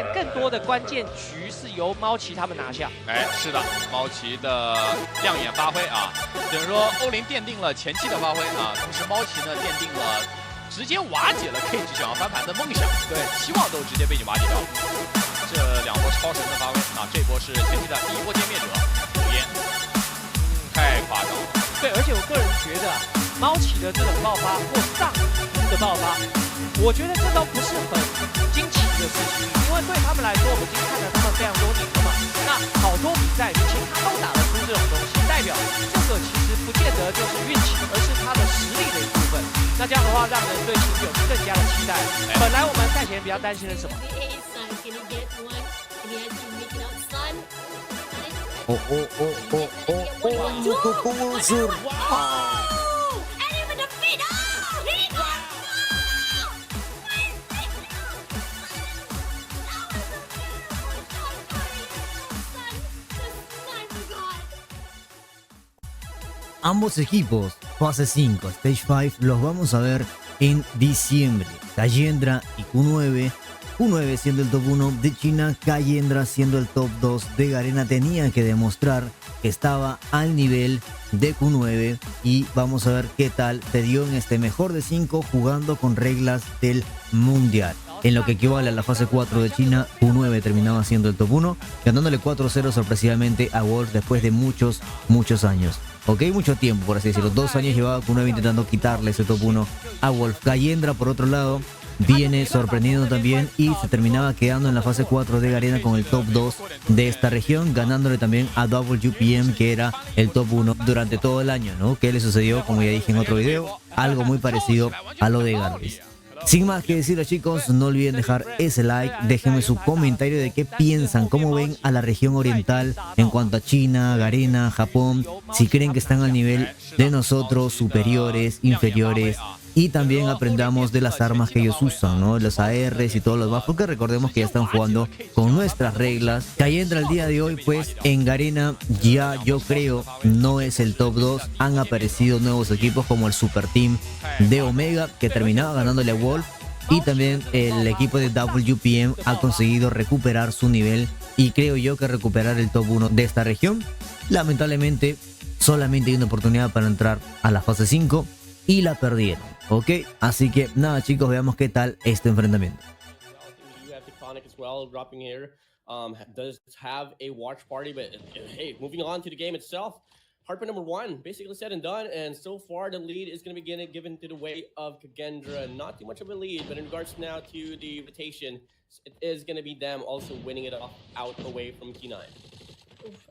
战更多的关键局是由猫骑他们拿下。哎，是的，猫骑的亮眼发挥啊，等于说欧林奠定了前期的发挥啊，同时猫骑呢奠定了直接瓦解了 Cage 想要翻盘的梦想，对，期望都直接被你瓦解掉了。这两波超神的发挥啊，这波是前期的第一波歼灭者火焰，太夸张了。对，而且我个人觉得猫骑的这种爆发或上的爆发，我觉得这都不是很惊奇的事情，因为对他们来说，我们已经看了他们非常多年了嘛。那好多比赛其实他都打得出这种东西，代表这个其实不见得就是运气，而是他的实力的一部分。那这样的话，让人对其实有更加的期待。本来我们赛前比较担心的是什么？Ambos equipos, fase 5, Stage 5, los vamos a ver en diciembre. Cayendra y Q9. Q9 siendo el top 1 de China, Cayendra siendo el top 2 de Garena. Tenía que demostrar que estaba al nivel de Q9 y vamos a ver qué tal se dio en este mejor de 5 jugando con reglas del mundial. En lo que equivale a la fase 4 de China, Q9 terminaba siendo el top 1, ganándole 4-0 sorpresivamente a Wolf después de muchos años. Ok, mucho tiempo, por así decirlo. 2 años llevaba Q9 intentando quitarle ese top 1 a Wolf. Cayendra, por otro lado, viene sorprendiendo también y se terminaba quedando en la fase 4 de Garena con el top 2 de esta región, ganándole también a WPM, que era el top 1 durante todo el año, ¿no? ¿Qué le sucedió? Como ya dije en otro video, algo muy parecido a lo de Garbis. Sin más que decirlo, chicos, no olviden dejar ese like, déjenme su comentario de qué piensan, cómo ven a la región oriental en cuanto a China, Garena, Japón, si creen que están al nivel de nosotros, superiores, inferiores, y también aprendamos de las armas que ellos usan, ¿no? Los ARs y todos los demás, porque recordemos que ya están jugando con nuestras reglas. Cayendra el día de hoy, pues en Garena ya yo creo no es el top 2, han aparecido nuevos equipos como el Super Team de Omega, que terminaba ganándole a Wolf, y también el equipo de WPM ha conseguido recuperar su nivel y creo yo que recuperar el top 1 de esta región. Lamentablemente solamente hay una oportunidad para entrar a la fase 5 y la perdieron, ok, así que nada, chicos, veamos qué tal este enfrentamiento. Does have a watch party, but hey, moving on to the game itself, hardpoint number 1 basically said and done, and so far the lead is going to be given to the way of Kagendra. Not too much of a lead, but in regards now to the invitation, it is going to be them also winning it out away from Q9.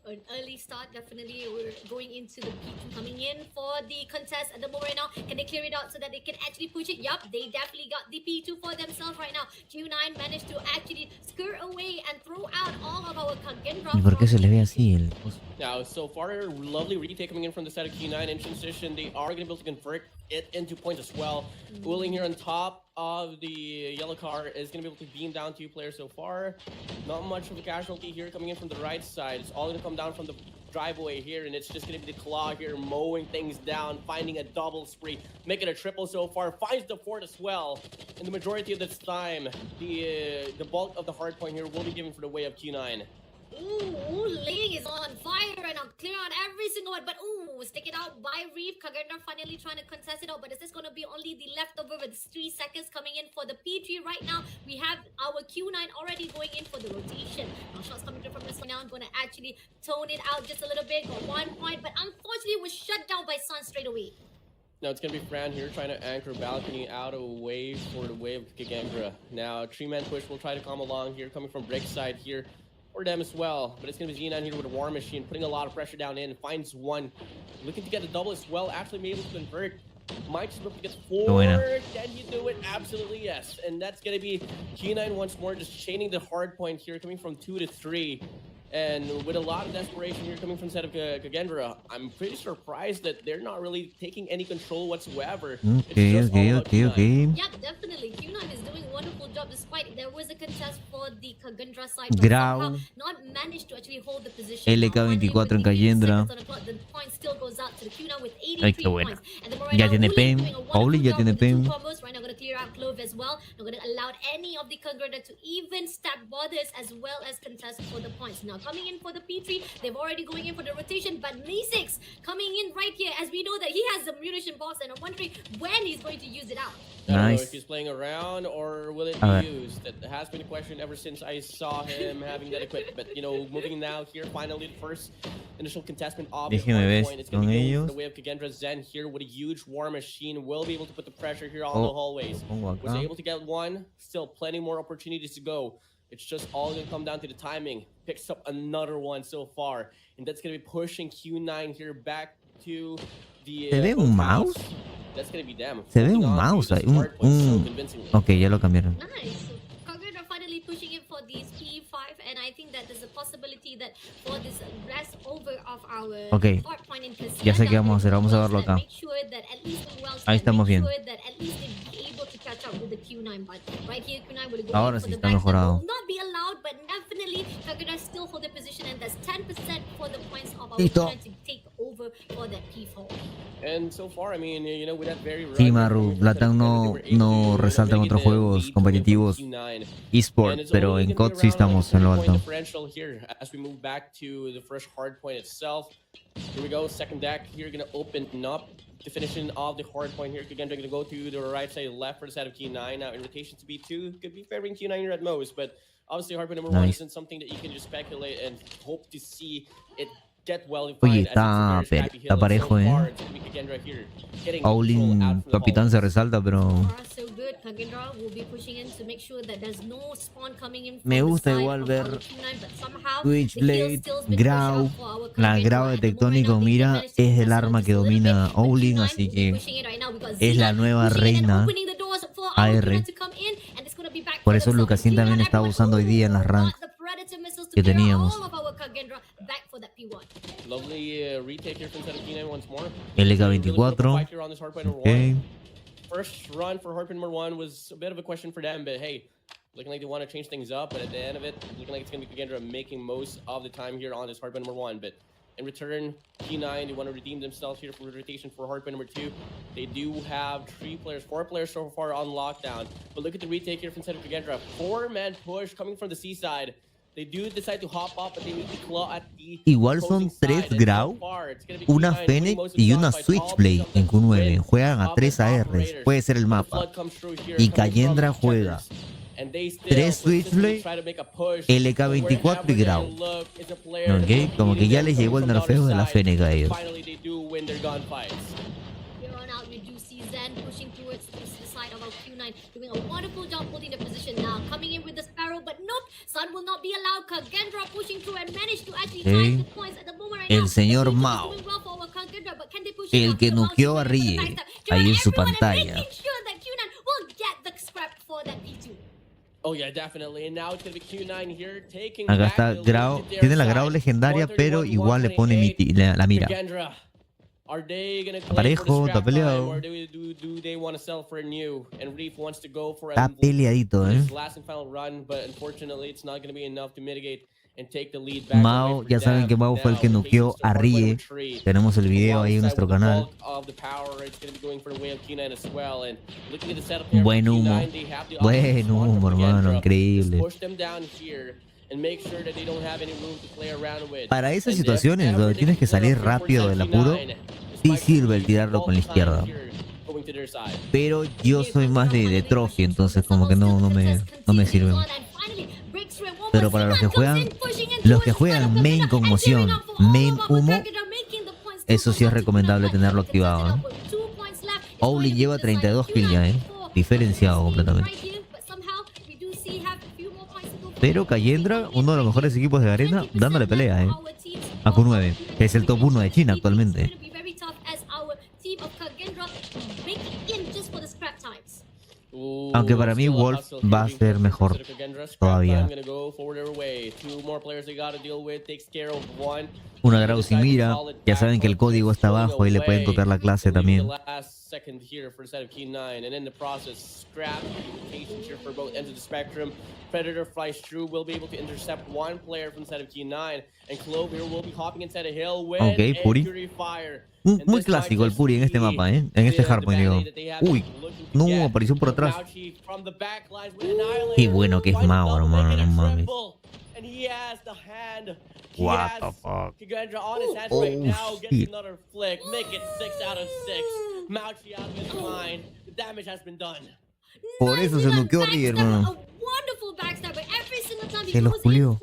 An early start, definitely. We're going into the P2 coming in for the contest at the moment right now. Can they clear it out so that they can actually push it? Yup, they definitely got the P2 for themselves right now. Q9 managed to actually skirt away and throw out all of our Kagendra. ¿Y por qué se le ve así el coso? Now, so far, lovely retake coming in from the side of Q9 in transition. They are going to be able to convert it into points as well. Willing here on top of the yellow car is going to be able to beam down 2 players so far. Not much of a casualty here coming in from the right side. It's all going to come down from the driveway here, and it's just going to be the Claw here mowing things down, finding a double spree, making a triple so far, finds the 4th as well. And the majority of this time, the bulk of the hard point here will be given for the way of Q9. Ooh, Ling is on fire and I'm clear on every single one, but ooh, stick it out by Reef. Kagendra finally trying to contest it out, but is this going to be only the leftover with 3 seconds coming in for the P3 right now? We have our Q9 already going in for the rotation. Now shots coming through from this one now. I'm going to actually tone it out just a little bit, got 1 point, but unfortunately was shut down by Sun straight away. Now it's going to be Fran here trying to anchor balcony out of way for the wave of Kagendra. Now 3-man push will try to come along here, coming from Brick side here. For them as well, but it's going to be Xenon here with a War Machine, putting a lot of pressure down in, finds 1, looking to get a double as well, actually be able to convert. Mike's able to get 4, can you do it? Absolutely yes, and that's going to be G9 once more, just chaining the hard point here, coming from 2 to 3. And with a lot of desperation here coming from the side of Kagendra, I'm pretty surprised that they're not really taking any control whatsoever. Okay. Yeah, definitely. Q9 is doing a wonderful job despite there was a contest for the Kagendra side, but somehow not managed to actually hold the position. LK24 en Kagendra. The point still goes out to the Q9 with Ay, 83 qué buena. points. And then Ya tiene PEM. Pauli ya tiene PEM. Right now, going to clear out Clove as well. Not going to allow any of the Kagendra to even stack borders as well as contest for the points. Now coming in for the P3, they've already going in for the rotation, but Nisix coming in right here as we know that he has the munition box, and I'm wondering when he's going to use it out. I don't know Nice. if he's playing around or will it be used. That has been a question ever since I saw him having that equipped. But you know, moving now here, finally the first initial contestment of the point. It's going to be going for the way of Kagendra. Zen here with a huge war machine will be able to put the pressure here on the hallways. Was able to get one. Still plenty more opportunities to go. It's just all going to come down to the timing. Picks up another one so far, and that's going to be pushing Q9 here back to the. ¿Se ve un mouse? That's going to be them. Se ve un mouse ahí. Ok, ya lo cambiaron. Nice. Kagendra finally pushing in for these P5, and I think that there's a possibility that for this rest over of our hard point in Casilla, ya sé qué vamos a hacer, vamos a verlo acá. Ahí estamos bien. Ahora sí está mejorado. Listo. Sí, Maru, Latam no resalta en otros juegos competitivos eSport, pero en COD sí estamos en lo alto. Here we go, second deck here, gonna open up the finishing of the hard point here. Again, they're gonna go to the right side, left for the side of Q9. Now, invitation to B2 could be favoring Q9 here at most, but obviously hard point number one isn't something that you can just speculate and hope to see it get well defined. Oye, está parejo, Aulin, capitán se resalta, pero me gusta igual ver Switchblade, Grau, la Grau de Tectónico, mira, es el arma que domina Aulin, así que es la nueva reina AR. Por eso Lucasín también estaba usando hoy día en las ranks que teníamos. LK24. Okay. First run for Harpin number one was a bit of a question for them, but hey, looking like they want to change things up, but at the end of it, looking like it's going to be Kagendra making most of the time here on this Harpin number one. But in return, P9, they want to redeem themselves here for rotation for Harpin number two. They do have 4 players so far on lockdown. But look at the retake here from side of Kagendra. 4-man push coming from the seaside. They do decide to hop up, but they need to claw at the igual son 3 Grau, una Fennec y una Switchblade en Q9. Juegan a 3 ARs, puede ser el mapa. Y Kagendra juega 3 Switchblade, LK24 y Grau. Ok, como que ya les llegó el nerfeo de la Fennec a ellos. Doing a wonderful job holding the position now. Coming in with the Sparrow, but nope, Sun will not be allowed. Kagendra pushing through and managed to actually find the points at the moment right now. El señor Mao, el que nukeó a Rie, ahí en su pantalla. Acá está Grau, tiene la Grau legendaria, pero igual le pone la mira. Parejo, está peleado. Está peleadito, Mao, ya saben que Mao fue el que nukeó a Rie. Tenemos el video ahí en nuestro canal. Buen humo. Buen humo, hermano, increíble. Para esas situaciones donde tienes que salir rápido del apuro, sí sirve el tirarlo con la izquierda. Pero yo soy más de trophy, entonces como que no me sirve. Pero para los que juegan main con moción, main humo, eso sí es recomendable tenerlo activado. Owly lleva 32 kills ya, diferenciado completamente. Pero Kagendra, uno de los mejores equipos de Garena, dándole pelea, a Q9, que es el top 1 de China actualmente. Aunque para mí Wolf va a ser mejor todavía. Una Grau sin mira, ya saben que el código está abajo y le pueden tocar la clase también. Predator flies through, will be able to intercept one player from side of Q9, and Clove here will be hopping inside a hill with Ok, Puri. Purifier. Muy clásico el Puri en este mapa, en este hardpoint, digo. Uy, no, apareció por atrás. Qué bueno que es Mao, hermano, no mames. What the fuck? Oh, shit. Por eso se nuqueó Rie, hermano. Se los culió.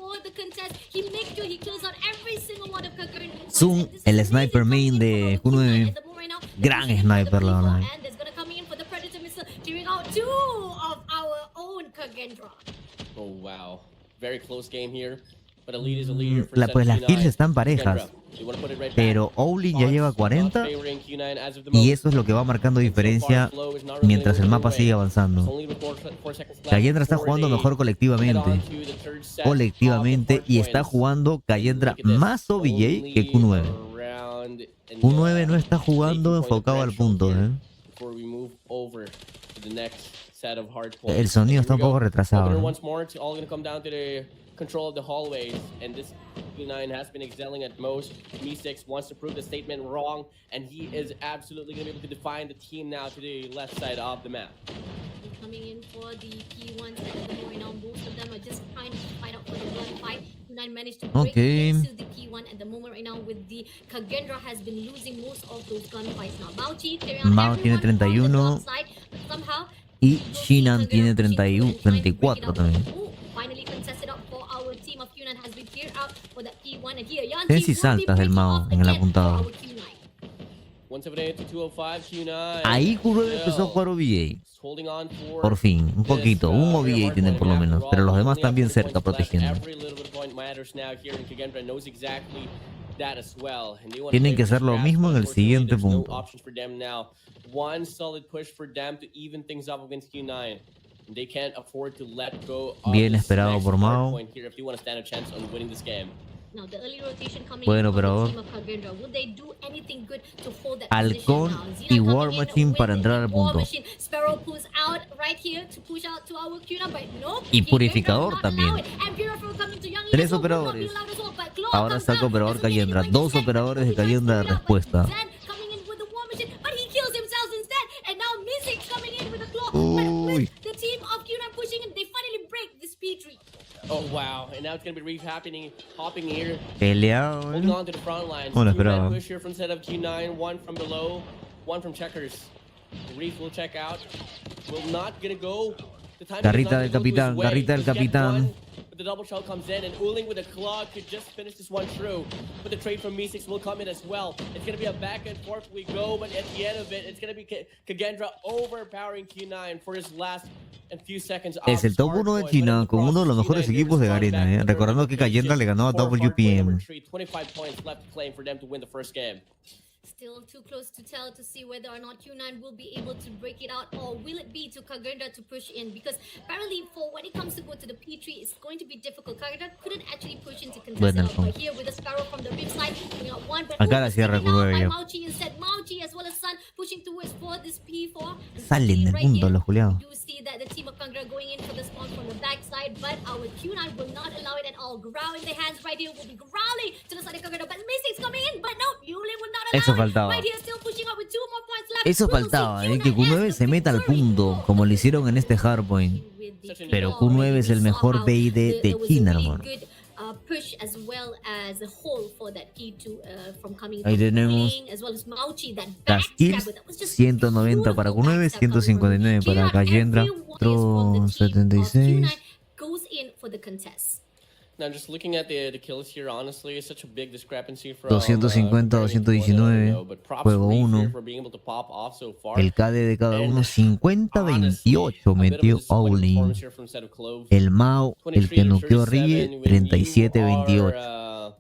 Zoom, el sniper main de Q9. Gran sniper, la verdad. Oh wow, very close game here. Pues las kills están parejas, pero Owlin ya lleva 40 y eso es lo que va marcando diferencia mientras el mapa sigue avanzando. Cayendra está jugando mejor colectivamente y está jugando Cayendra más OBJ que Q9. Q9 no está jugando enfocado al punto, El sonido está un poco retrasado, ¿no? Control of the hallways, and this Q9 has been excelling at most. Me6 wants to prove the statement wrong, and he is absolutely going to be able to define the team now to the left side of the map. Coming in for the P1s at the moment on, both of them are just trying to fight out for the one fight. Q9 managed to break into the P1 at the moment right now with the Kagendra has been losing most of those gunfights now. Mao tiene 31 y Shinan tiene 31, 34 también. Tesis altas del Mao en el apuntado. Ahí Q9 empezó a jugar OBJ. Por fin, un poquito, un OBJ tiene por lo menos, pero los demás están bien cerca protegiendo. Tienen que hacer lo mismo en el siguiente punto. Bien esperado por Mao. Buen operador. Halcón y War Machine para entrar al punto. Y Purificador también. 3 operadores. Ahora saca operador Cayendra. 2 operadores de Cayendra de respuesta. Uy. Oh wow, and now it's going to be Reef hopping here. Peleado, holding on to the front line. Bueno, esperaba. Push here from set of Q9, one from below, one from checkers. Reef will check out. Will not going to go. Garrita del capitán, garrita del capitán. But the double shell comes in, and Uling with a claw could just finish this one through. But the trade from Me6 will come in as well. It's going to be a back and forth we go, but at the end of it, it's going to be Kagendra overpowering Q9 for his last and few seconds. Es el top 1 de China con uno de los mejores equipos de Garena, recordando que Cayendra le ganó a WPM. 25 points left to claim for them to win the first game. Still too close to tell to see whether or not Q9 will be able to break it out, or will it be to Kagendra to push in, because apparently for when it comes to go to the P3 it's going to be difficult. Kagendra couldn't actually push into contest out, but here with a Sparrow from the Rift side putting out one, but acá la cierra Correo. Mauchi instead, Mauchi as well as Sun pushing towards for this P4. Salen del punto los juliados. You see that the team of Kagendra going in for the spawn from the backside, but our Q9 will not allow it at all. Growling the hands right here, will be growling to the side of Kagendra, but Mystics coming in, but no, Yulin will not allow Eso it. faltaba. Eso faltaba, que Q9 se meta al punto, como lo hicieron en este hardpoint. Pero Q9 es el mejor BID de China, hermano. Ahí tenemos las kills, 190 para Q9, 159 para Cayendra, otro 76. Now just looking at the kills here, honestly, it's such a big discrepancy from 250, 219, juego 1. El KD de cada uno, 50-28 metió Owlin. El Mao, el que noqueó Rie, 37-28.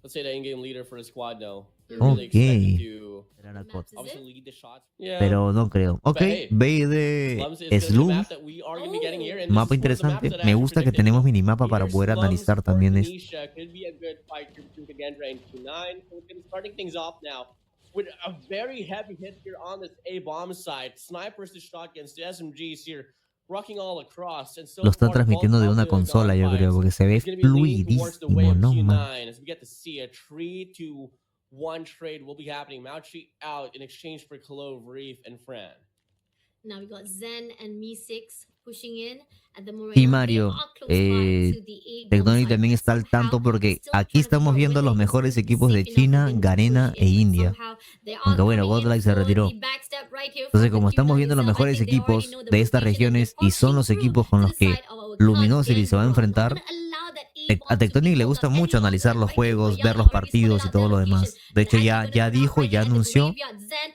Let's say the in-game leader for the squad now. really expect him Ok. to Era la cota. obviously lead the shots. Yeah. Pero no creo. Ok, hey, B de Slums is gonna be a Slum. map that we are gonna be getting here, and this is Mapa one of the maps interesante. that I Me actually gusta que predicted. tenemos minimapa para Either poder Slums analizar or también eso. Tanisha could be a good fight here between Kagendra and Q9. So we're gonna be starting things off now with a very heavy hit here on this A bomb side. Snipers to shotguns to SMGs here, rocking all across. And so Lo están far, transmitiendo both de of una the consola, yo creo, gunfires porque se ve is gonna be leaning towards the way fluidísimo, of no Q9 man. as we get to see a 3-2-1 trade will be happening. Mauchi out in exchange for Clove, Reef, and Fran. Now we got Zen and Me6 pushing in at the moment. Y Mario, Tectonic también está al tanto porque aquí estamos viendo los mejores equipos de China, Garena e India. Aunque bueno, Godlike se retiró. Entonces, como estamos viendo los mejores equipos de estas regiones y son los equipos con los que Luminosity se va a enfrentar, a Tectonic le gusta mucho analizar los juegos, ver los partidos y todo lo demás. De hecho, ya dijo, ya anunció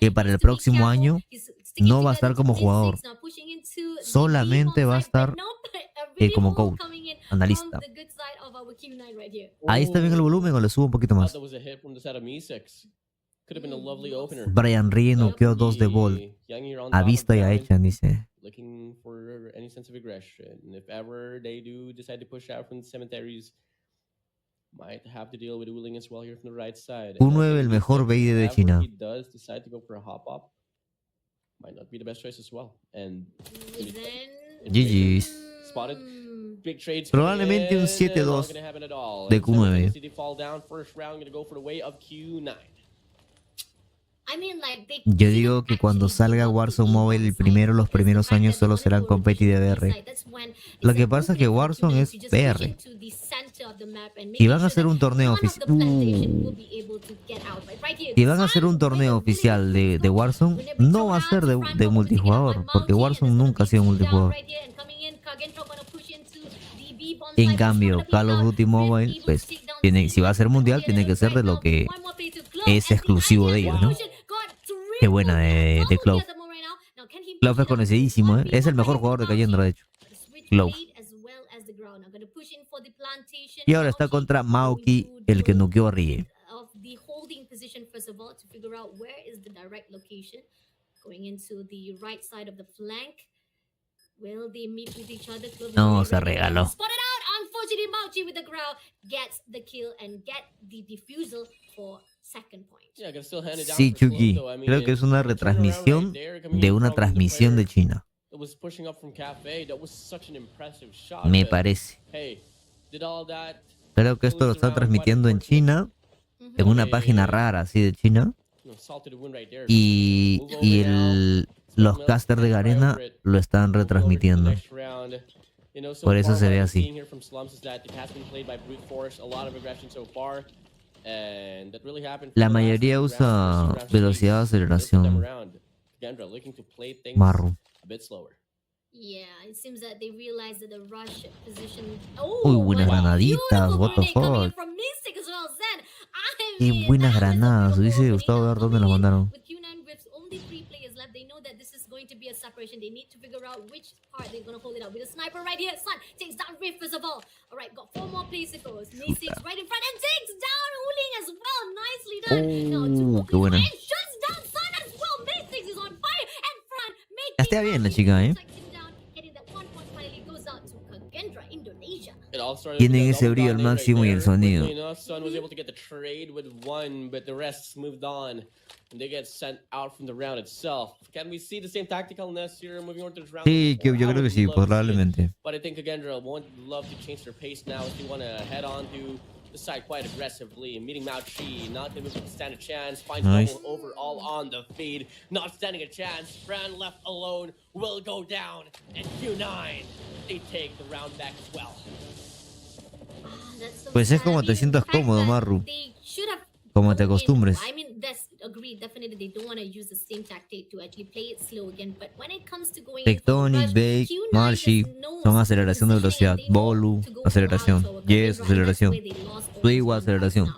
que para el próximo año no va a estar como jugador. Solamente va a estar como coach, analista. Ahí está bien el volumen o le subo un poquito más. BryanT noqueó 2 de Bolt. A vista y a hecha, dice. Looking for any sense of aggression. If ever they do decide to push out from the cemeteries, might have to deal with Wuling as well here from the right side. U9, el mejor BID de China. He does decide to go for a hop-up, might not be the best choice as well. And GG's. spotted big trades. Probablemente un 7-2 de Q9. Yo digo que cuando salga Warzone Mobile los primeros años solo serán competitive BR. Lo que pasa es que Warzone es BR. Y van a hacer un torneo oficial. Y van a hacer un torneo oficial de Warzone. No va a ser de multijugador, porque Warzone nunca ha sido multijugador. En cambio, Call of Duty Mobile, pues, si va a ser mundial, tiene que ser de lo que es exclusivo de ellos, ¿no? Qué buena de Clove. Clove es conocidísimo, ¿eh? Es el mejor jugador de Cayendra, de hecho. Clove. Y ahora está contra Maoki, el que noqueó a Rie. No, se regaló. Sí, Chucky. Creo que es una retransmisión de una transmisión de China. Me parece. Creo que esto lo están transmitiendo en China, en una página rara así de China. Y los casters de Garena lo están retransmitiendo. Por eso se ve así. La mayoría usa velocidad de aceleración. Marro. Uy, buenas granaditas, what the fuck. Y buenas granadas, dice Gustavo, a ver dónde las mandaron. To be a separation, they need to figure out which part they're gonna hold it out with a sniper right here. Sun takes down Rift first of all. All right, got 4 more places goes. Me6 right in front and takes down Wuling as well. Nicely done. Now 2 more places and shuts down Sun as well. Me6 is on fire and Fran making. Está bien la chica, ¿eh? Tienen ese brillo al máximo y el sonido. Sí, yo creo que sí, probablemente. Quite aggressively, meeting Mauchi, not able to stand a chance, finds nice. Overall on the feed, not standing a chance, Fran left alone, will go down, and Q9, they take the round back as well. Pues es como te sientas cómodo, Marru. Como te acostumbres. Tectonic, Bake, Marshy son aceleración de velocidad. Bolu, aceleración. Yes, aceleración. Twigo, aceleración.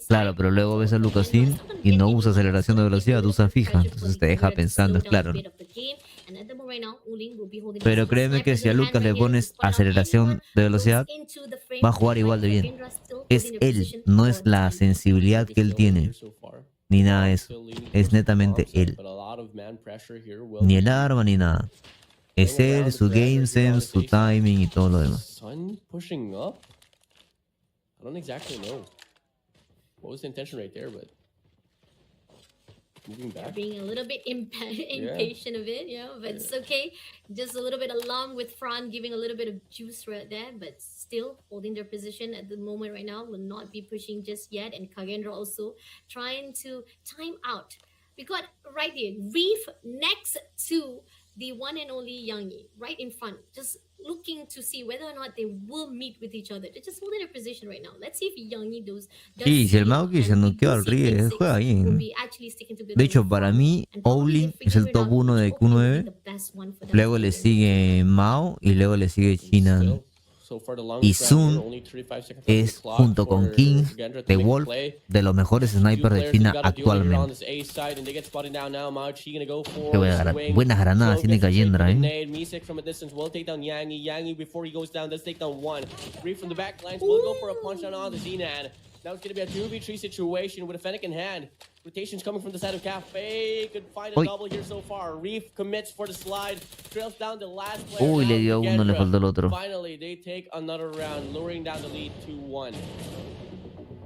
Claro, pero luego ves a Lucasin y no usa aceleración de velocidad, usa fija. Entonces te deja pensando, es claro, ¿no? Pero créeme que si a Lucas le pones aceleración de velocidad, va a jugar igual de bien. es él, no es la sensibilidad que él tiene, ni nada de eso. Es netamente él. Ni el arma ni nada. Es él, su game sense, su timing y todo lo demás. Sun pushing up? I don't exactly know. What was the intention right there, but moving They're back. being a little bit impatient of it, but it's okay. Just a little bit along with Fran giving a little bit of juice right there, but still holding their position at the moment right now. Will not be pushing just yet. And Kagendra also trying to time out. We got right here, Reef next to the one and only Yangi, right in front. Just looking to see whether or not they will meet with each other. They're just holding their position right now. Let's see if Yangi does Sí, si el Mauki se noqueó al Rie, juega bien. De hecho, para mí, Owlin es el top 1 de Q9. Luego le sigue Mao y luego le sigue Chinan. Y Sun es, junto con King de Wolf, de los mejores snipers de China actualmente. Qué buenas granadas tiene Kagendra, Now it's going to be a 2v3 situation with a Fennec in hand. Rotations coming from the side of Cafe. Could find a double here so far. Reef commits for the slide. Trails down the last player. Uy, le dio uno, le faltó el otro. Finally, they take another round, lowering down the lead 2-1.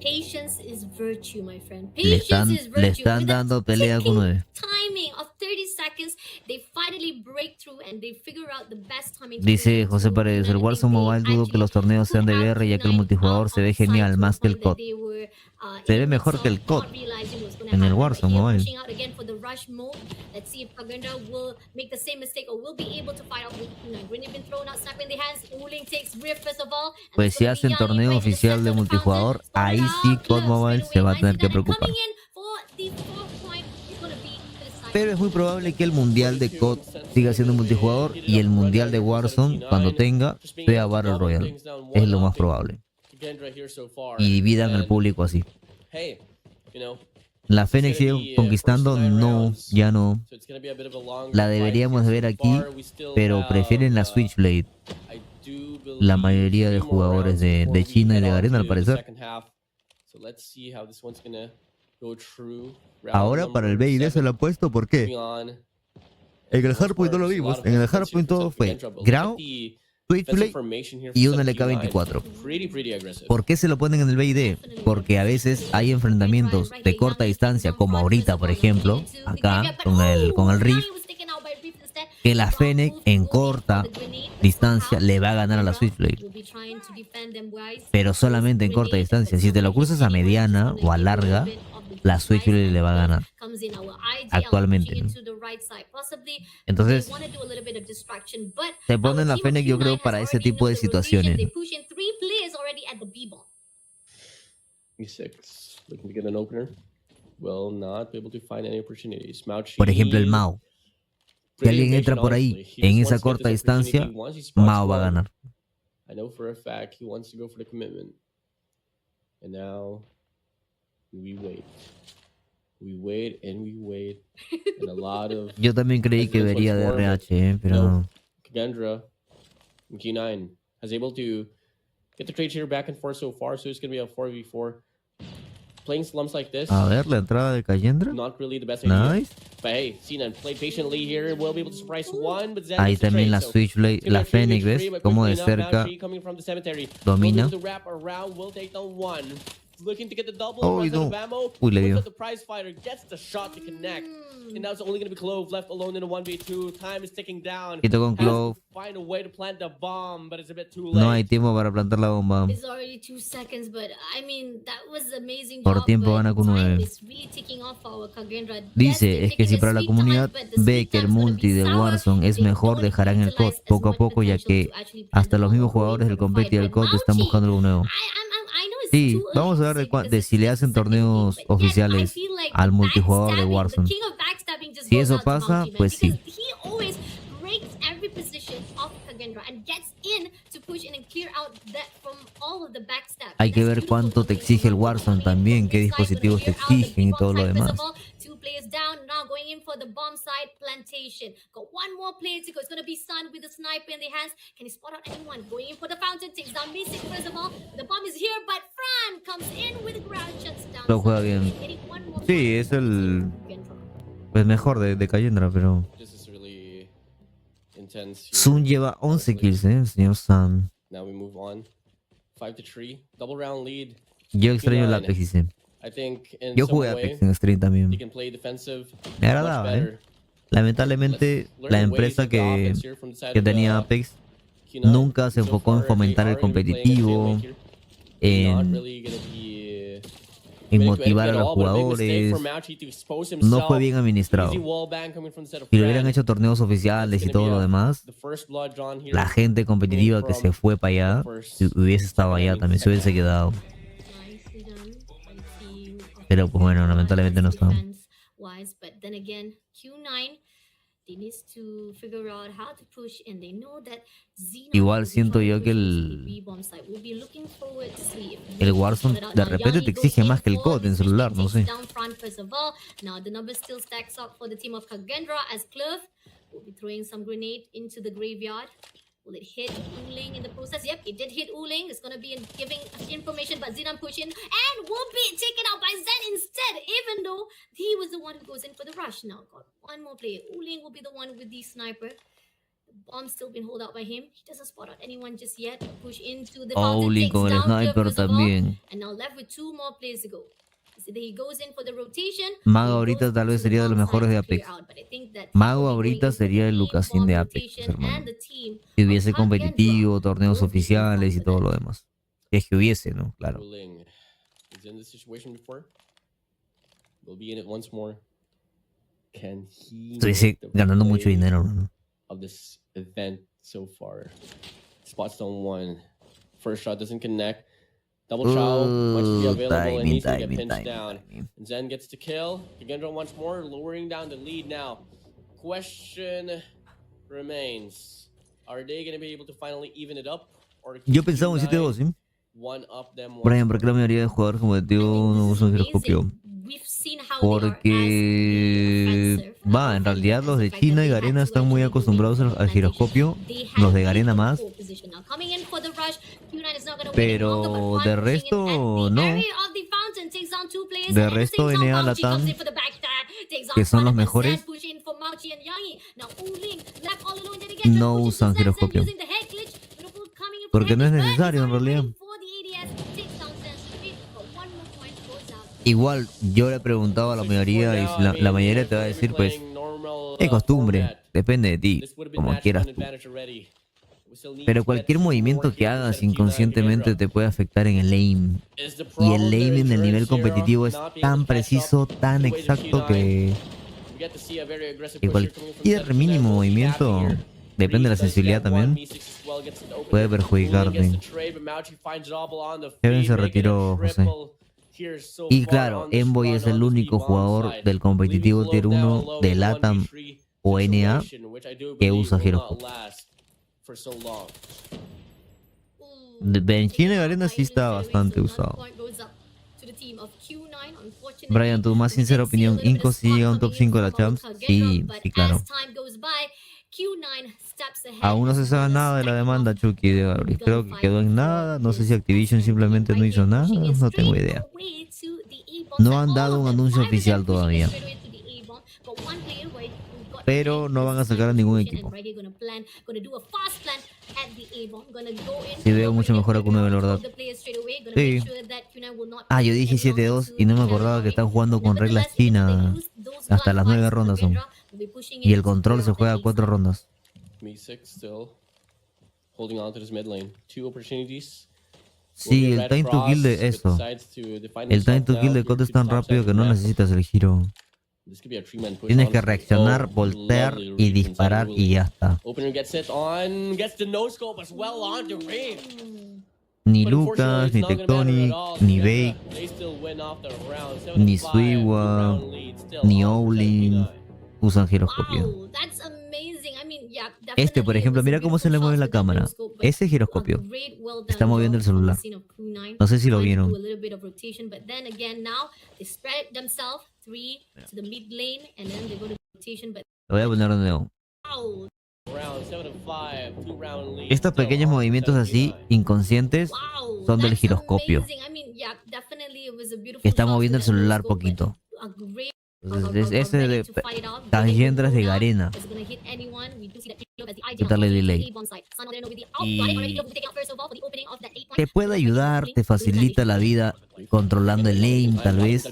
Patience is virtue, my friend. Le Patience is virtue. le están dando pelea con 9. Timing of 30 seconds, they finally break through and they figure out the best timing. Dice José Paredes, el Warzone Mobile dudo que los torneos sean de VR ya que el multijugador se ve genial más que el COD. Se ve mejor que el COD en el Warzone Mobile. Let's see if Kagendra will make the same mistake or will be able to fight out with Green been thrown out, snap in the hands. Uling takes Rift first of all. Pues si hacen torneo oficial de multijugador, ahí sí codmobile se va a tener que preocupar. Pero es muy probable que el mundial de COD siga siendo multijugador y el mundial de Warzone, cuando tenga, sea Battle Royale. Es lo más probable. Y dividan al público así. La Fennec sigue conquistando, no, ya no. La deberíamos de ver aquí, pero prefieren la Switchblade. La mayoría de jugadores de China y de Garena, al parecer. Ahora para el BID se lo ha puesto, ¿por qué? En el Hardpoint no lo vimos. En el Hardpoint todo fue Grau, Switchblade y un LK-24. ¿Por qué se lo ponen en el BID? Porque a veces hay enfrentamientos de corta distancia, como ahorita, por ejemplo, acá, con el Rift, que la Fennec en corta distancia le va a ganar a la Switchblade. Pero solamente en corta distancia. Si te lo cruzas a mediana o a larga, la Switchblade le va a ganar actualmente, ¿no? Entonces te ponen la Fennec, yo creo, para ese tipo de situaciones. Por ejemplo, el Mao. Si alguien entra por ahí en esa corta distancia, Mao va a ganar. Yo también creí que vería de RH, pero no. Kagendra, G9 has able to get the trade here back and forth so far, so it's going to be a 4v4. Playing slumps like this. A ver, la entrada de Kagendra. Not really the best idea. Nice. But hey, Sinan played patiently here. Will be able to surprise one, but ahí también la Switchblade, la Fennec, ¿ves? Como de cerca domina. Looking to get the double. Oh, no. Uy, le dio. The prize fighter gets the shot to connect. And now it's only going to be Clove left alone in a 1v2. Time is ticking down. Quito con Clove. Find a way to plant the bomb, but it's a bit too late. No hay tiempo para plantar la bomba. It's already 2 seconds, but I mean, that was amazing. Por tiempo gana Q9. Dice, es que si para la comunidad ve que el multi del Warzone es mejor, dejarán el COD poco a poco, ya que hasta los mismos jugadores del competitivo y del COD están buscando algo nuevo. Sí, vamos a ver de si le hacen torneos oficiales al multijugador de Warzone. Si eso pasa, pues sí. Hay que ver cuánto te exige el Warzone también, qué dispositivos te exigen y todo lo demás. Players down now, going in for the bomb side plantation. Got one more player to go. It's going to be Sun with the sniper in the hands. Can he spot out anyone? Going in for the fountain, takes down Basic first of all. The bomb is here, but Q9 comes in with ground shuts down. Lo juega bien. Sí, es el mejor de Cayendra, pero This is really intense here. Sun lleva 11 kills, el señor Sun. Now we move on. 5-3. Double round lead. Yo extraño el Q9. Apex, dice. I think in Yo some jugué way, Apex en stream he también. can play defensive Me much agradaba, better. Lamentablemente, Let's learn la the ways empresa of the que offense here from the side of tenía the Apex Q9. nunca se So enfocó en far, fomentar they el are gonna be playing a competitivo, stalemate here. Not en really gonna be motivar a los jugadores. No fue bien administrado. Si le hubieran hecho torneos oficiales y todo lo demás, la gente competitiva que se fue para allá, si hubiese estado allá también, se hubiese quedado. Pero pues bueno, lamentablemente no estaba. Igual siento yo que el Warzone de repente te exige más que el COD en celular, no sé. Will it hit Uling in the process? Yep, it did hit Uling. It's going to be giving information, but Zidan pushing and will be taken out by Zen instead, even though he was the one who goes in for the rush. Now, got one more player. Uling will be the one with the sniper. The bomb's still been held out by him. He doesn't spot out anyone just yet. Push into the fountain, Uling takes con el down sniper Cliff first of all, también. and now left with 2 more players to go. So he goes in for the rotation. Mago ahorita tal vez sería de los mejores de Apex. Mago ahorita sería el Lucasín de Apex, hermano. Si hubiese competitivo, torneos oficiales y todo lo demás. Si es que hubiese, ¿no? Claro. Estuviese ganando mucho dinero, ¿no? Of this event so far. Spot stone 1. First shot doesn't connect. Double chow, much to be available and needs to get pinched down. And Zen gets to kill. Kagendra once more, lowering down the lead now. Question remains. Are they going to be able to finally even it up? Or Yo pensaba en 7-2, ¿sí? Brian, ¿por qué la mayoría de jugadores competitivos no usan giroscopio? Porque en realidad los de China y Garena están muy acostumbrados al giroscopio, los de Garena más, pero de resto no. De resto NA Latam, que son los mejores, no usan giroscopio, porque no es necesario en realidad. Igual yo le he preguntado a la mayoría y la mayoría te va a decir pues es costumbre, depende de ti, como quieras tú. Pero cualquier movimiento que hagas inconscientemente te puede afectar en el aim. Y el aim en el nivel competitivo es tan preciso, tan exacto que cualquier mínimo movimiento, depende de la sensibilidad también, puede perjudicarte. Kevin se retiró, José. Y claro, Envoy es el único jugador del competitivo Tier 1 de LATAM o NA que usa giroscopio. En China y Garena sí está bastante usado. Brian, tu más sincera opinión, ¿Inco sí llega a un top 5 de la Champs? Sí, sí, claro. Aún no se sabe nada de la demanda Chucky de Gabriel. Creo que quedó en nada. No sé si Activision simplemente no hizo nada. No tengo idea. No han dado un anuncio oficial todavía. Pero no van a sacar a ningún equipo. Sí veo mucho mejor a Q9, la verdad. Sí. Ah, yo dije 7-2 y no me acordaba que están jugando con reglas chinas. Hasta las 9 rondas son. Y el control se juega a 4 rondas. Sí, el time to kill de eso. El time to kill de COD es tan rápido que no necesitas el giro. Tienes que reaccionar, voltear y disparar y ya está. Ni Lucas, ni Tectonic, ni Bake, ni Suiwa, ni Owling usan giroscopio. Este, por ejemplo, mira cómo se le mueve la cámara. Ese giroscopio está moviendo el celular. No sé si lo vieron. Lo voy a poner de nuevo. Round 7-5, 2-round lead. Estos still pequeños on movimientos así, Cdfi. inconscientes, Wow, son del that's giroscopio, amazing. I mean, yeah, definitely it was a beautiful que está shot moviendo el through the celular endoscope, but poquito. a great Entonces, ese ready de to fight it out. Callendras de Garena. It's gonna hit anyone. We do see that Equipos as the ideal Quitarle option delay. to A-bomb side. Sun over there with the outflank already Y taking out first of all for the opening of that 8 te point. puede ayudar, te facilita la vida controlando el aim, tal vez.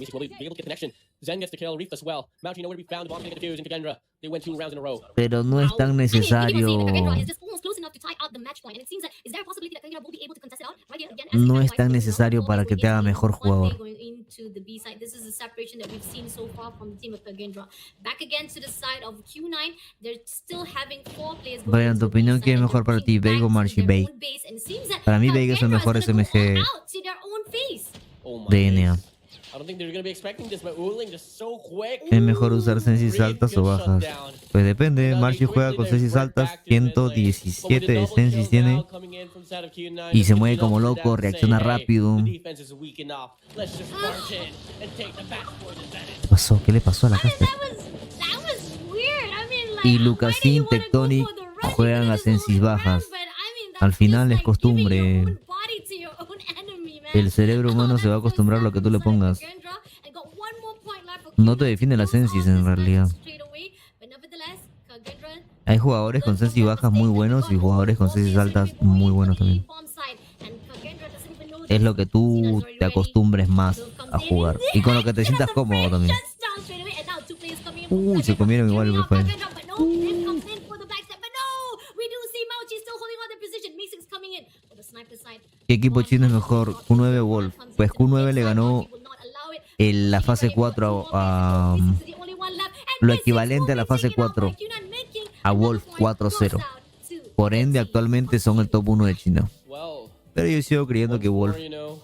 Zen gets the kill, Reef as well. Mouchy nowhere to be found. Bomb can get the fuse into Gendra. They went 2 rounds in a row. Pero no es tan I mean, people saying that necesario. Garena is just almost close enough to tie out the match point, and it seems that is there a possibility that Garena will be able to contest it out right here again? As No we es tan finalize, necesario para que te haga mejor jugador. Going into the B side. This is the separation that we've seen so far from the team of Garena. Back again to the side of Q9, they're still having 4 players going Brian, into tu the B opinión, side, ¿quién es and mejor they're para ti, pushing Veiga o back to Marchi their Bay? own base, and it seems that Para mí Veiga es el Garena mejor is gonna go SMG all out to their own face. Oh my DNA. days. I don't think they're going to be expecting this, but Uling just so quick. ¿Es mejor usar sensis Reef altas o gets shut bajas? down. Pues depende, Now Marchi they juega quickly con divert sensis altas, back to the mid lane. But with the 117 de double sensis kills tiene. now coming in from side of Q9, Y it's se gonna mueve be como enough for loco, them to say, reacciona hey, rápido. the defense is weak enough. Let's just march in and take the backboard advantage. ¿Qué pasó? ¿Qué le pasó a la I mean, caster? that was weird. I mean, like, Y why do Lucasín, you wanna go Tectonic for the rush? juegan You a could've just sensis hold it bajas. around, but, I mean, Al that's final just es like giving your costumbre. own body to your own enemy, man. El cerebro humano Oh, se va a that's so acostumbrar a lo sad que tú from le the side of pongas. Garena, and got one more point left for No te Q9 define to la close sensis out en this match realidad. straight away. But nevertheless, Garena Hay jugadores con learned from sensis their bajas muy mistake, and they buenos got y jugadores con more sensis players altas gonna be muy going buenos for the también. A-bomb side, and Garena doesn't even know Es this. lo que Cena is tú already te ready. acostumbres más Dove comes a in, jugar and y con lo que te get sientas the cómodo frame también. shuts down straight away, and now 2 players coming in from Uy, se Garena, comieron igual, carrying out fue. Garena, but no, Liv comes in for the backstep, but no, we do see Mauchi still holding on the position. Mason's coming in for the sniper side. ¿Qué equipo chino es mejor? Q9 Wolf. Pues Q9 le ganó la fase 4 a lo equivalente a la fase 4 a Wolf 4-0. Por ende, actualmente son el top 1 de China. Well, Pero yo sigo creyendo que Wolf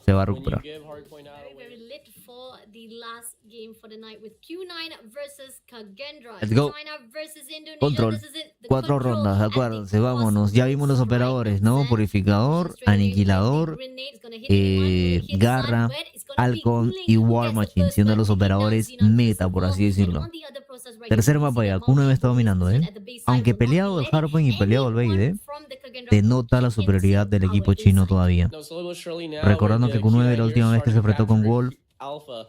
se va a recuperar. Very lit for the last game for the night with Q9 versus Kagendra. Let's go. China versus Indonesia. Control. This is it. The 4 control rondas, and the acuérdense, vámonos. Ya vimos los awesome operadores, strike ¿no? of Zen. Purificador, Straight away with the Aniquilador, grenade. It's gonna hit anyone. Will hit Garra, Sun, but it's gonna be Halcon Uling y who War gets the Machine, first siendo blood, los taking down operadores Xenon meta, first por of así all. decirlo. And on the other process right Tercer here, we mapa see ya, that Q9 Mauchi está dominando, is ¿eh? at the base side, Aunque will not be peleado el letting Hardpoint y peleado el anyone Bait, from the Kagendra denota la get superioridad del into equipo our chino inside. todavía. no, slowly but surely now, Recordando with que the Q9 Q9 la última vez que se starting to enfrentó con capture Wolf Alpha,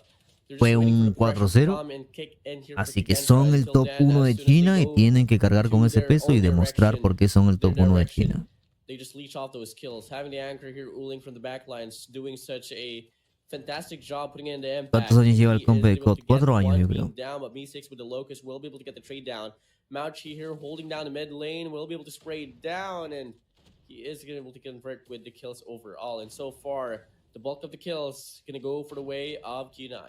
they're fue just waiting for un the pressure to 4-0. come and kick in here for Así que Kagendra. son el Until top then, 1 as de soon as they China y go tienen que cargar con to ese their peso y own demostrar direction, por qué son el their top 1 de direction, China. they just leech off those kills. Having the anchor here, Uling from the back lines, doing such a fantastic job putting in the impact. ¿Cuántos años lleva el He is compa de able COD? to get 4 años, one yo team creo. down, but Me6 with the Locust will be able to get the trade down. Mauchi here holding down the mid lane, will be able to spray it down, and he is going to be able to convert with the kills overall. And so far, the bulk of the kills going to go for the way of Q9.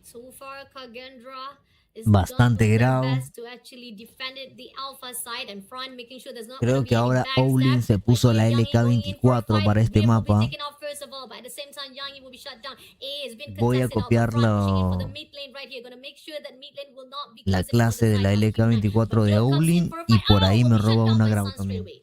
So far, Kagendra is Bastante done their grau. best to actually defend it, the alpha side and front, making sure there's not Creo gonna be que any ahora backstab. Owlin se puso Like la here, Yangi going in for a LK24 fight. para este Viv will be mapa. taken out first of all, but at the same time, Yangi will be shut down. A has been Voy a contested out, but front pushing in for the copiarlo mid lane right here. Gonna make sure that mid lane will not be la closing in on clase the de la side of Q9. LK24 But de Viv comes in Owlin for a y fight. por ahí Oh, me will be shut roba down una by grau Sun straight también. away.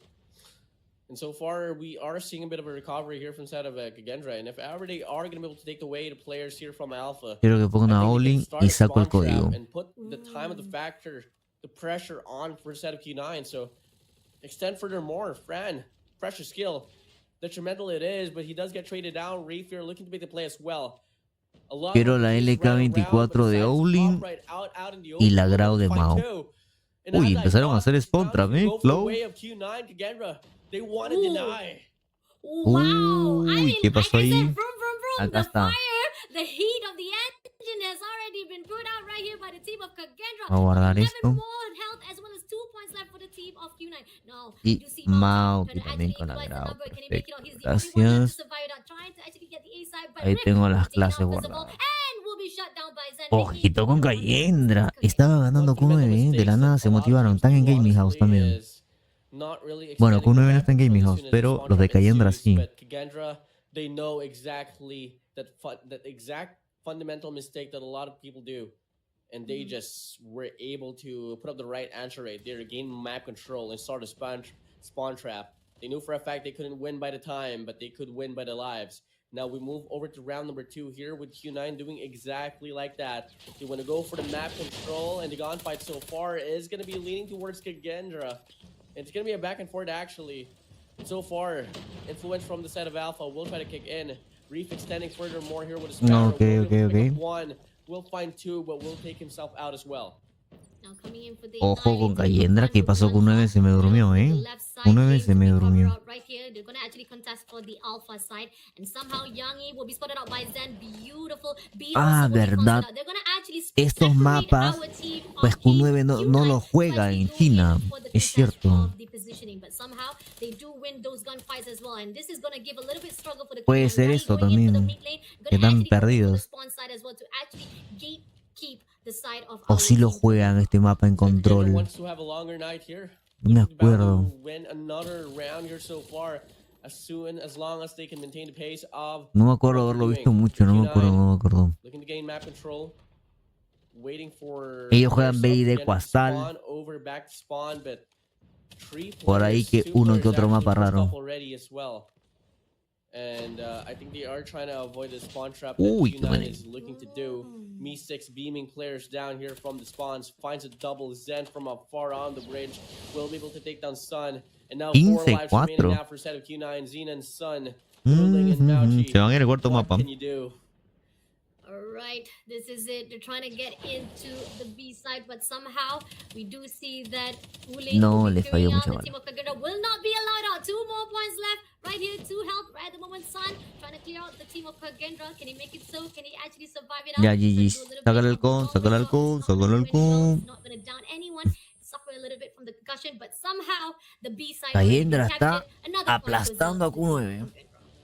And so far, we are seeing a bit of a recovery here from side of Kagendra. And if ever they are going to be able to take away the players here from Alpha, Quiero que pongan a I think they can Owlin start y a saco el spawn trap código. and put the time of the factor, the pressure on for set of Q9. So extend furthermore, Fran, pressure skill. Detrimental it is, but he does get traded down. Reef here looking to make the play as well. A lot Quiero of la pieces ran around, LK24 but de decides to Owlin pop right out in the y la open grau de find Mao. two. And Uy, as I empezaron a thought, hacer this spawn round trap, should go for the Flow. way of Q9 Kagendra. They want to Ooh. deny. Wow, I Uy, mean, ¿qué like pasó I ahí? said, vroom, vroom, vroom, Acá the está. fire, the heat of the engine has already been put out right here by the team of Kagendra. Voy a guardar 11 esto. more health as well as 2 points left for the team of Q9. No, Y you see Mao, trying que to también actually con la equalize the grau. number. Can he make it Perfecto. out? He's the only one left to Gracias. survive it out, trying to actually get the A side, but Ahí Rick tengo las taken out clases first of all, guardadas. and will be shut down by Zen. Ojito con Cayendra. Estaba ganando Q9, de la nada se motivaron. Están en Gaming House también. Bueno, Q9 no está en Gaming House, pero los de Cayendra sí. Kagendra, they know exactly that exact fundamental mistake that a lot of people do, and they just were able to put up the right answer right there, gain map control, and start a spawn trap. They knew for a fact they couldn't win by the time, but they could win by the lives. Now we move over to round number 2 here with Q9 doing exactly like that. They want to go for the map control, and the gunfight so far is going to be leaning towards Kagendra. It's going to be a back and forth, actually. So far, influence from the side of Alpha will try to kick in. Reef extending furthermore here with a spatter. Okay. One will find two, but will take himself out as well. Ojo con Cayendra, ¿qué pasó con 9? Se me durmió, Un 9 se me durmió. Ah, verdad. Estos mapas, pues Q9 no los juega en China. Es cierto. Puede ser eso también. Que están perdidos. O si lo juegan este mapa en control. No me acuerdo. No me acuerdo haberlo visto mucho, no me acuerdo. Ellos juegan BID Coastal. Por ahí que uno que otro mapa raro. And I think they are trying to avoid the spawn trap that Q9 is looking to do. Me6 beaming players down here from the spawns. Finds a double Zen from afar on the bridge. Will be able to take down Sun. And now 4 lives remaining now for set of Q9. Xena and Sun. Se van a ir al cuarto mapa. What can you do? Alright, this is it. They're trying to get into the B side, but somehow we do see that no, le falló mucho mal. Will not be allowed out. 2 more points left. Right here, 2 health right at the moment. Sun trying to clear out the team of Kagendra. Can he make it so? Can he actually survive it out? Ya, GG. Sácale el con. Not gonna down anyone. Suffer a little bit from the concussion, but somehow the B side. Kagendra está aplastando a Q9.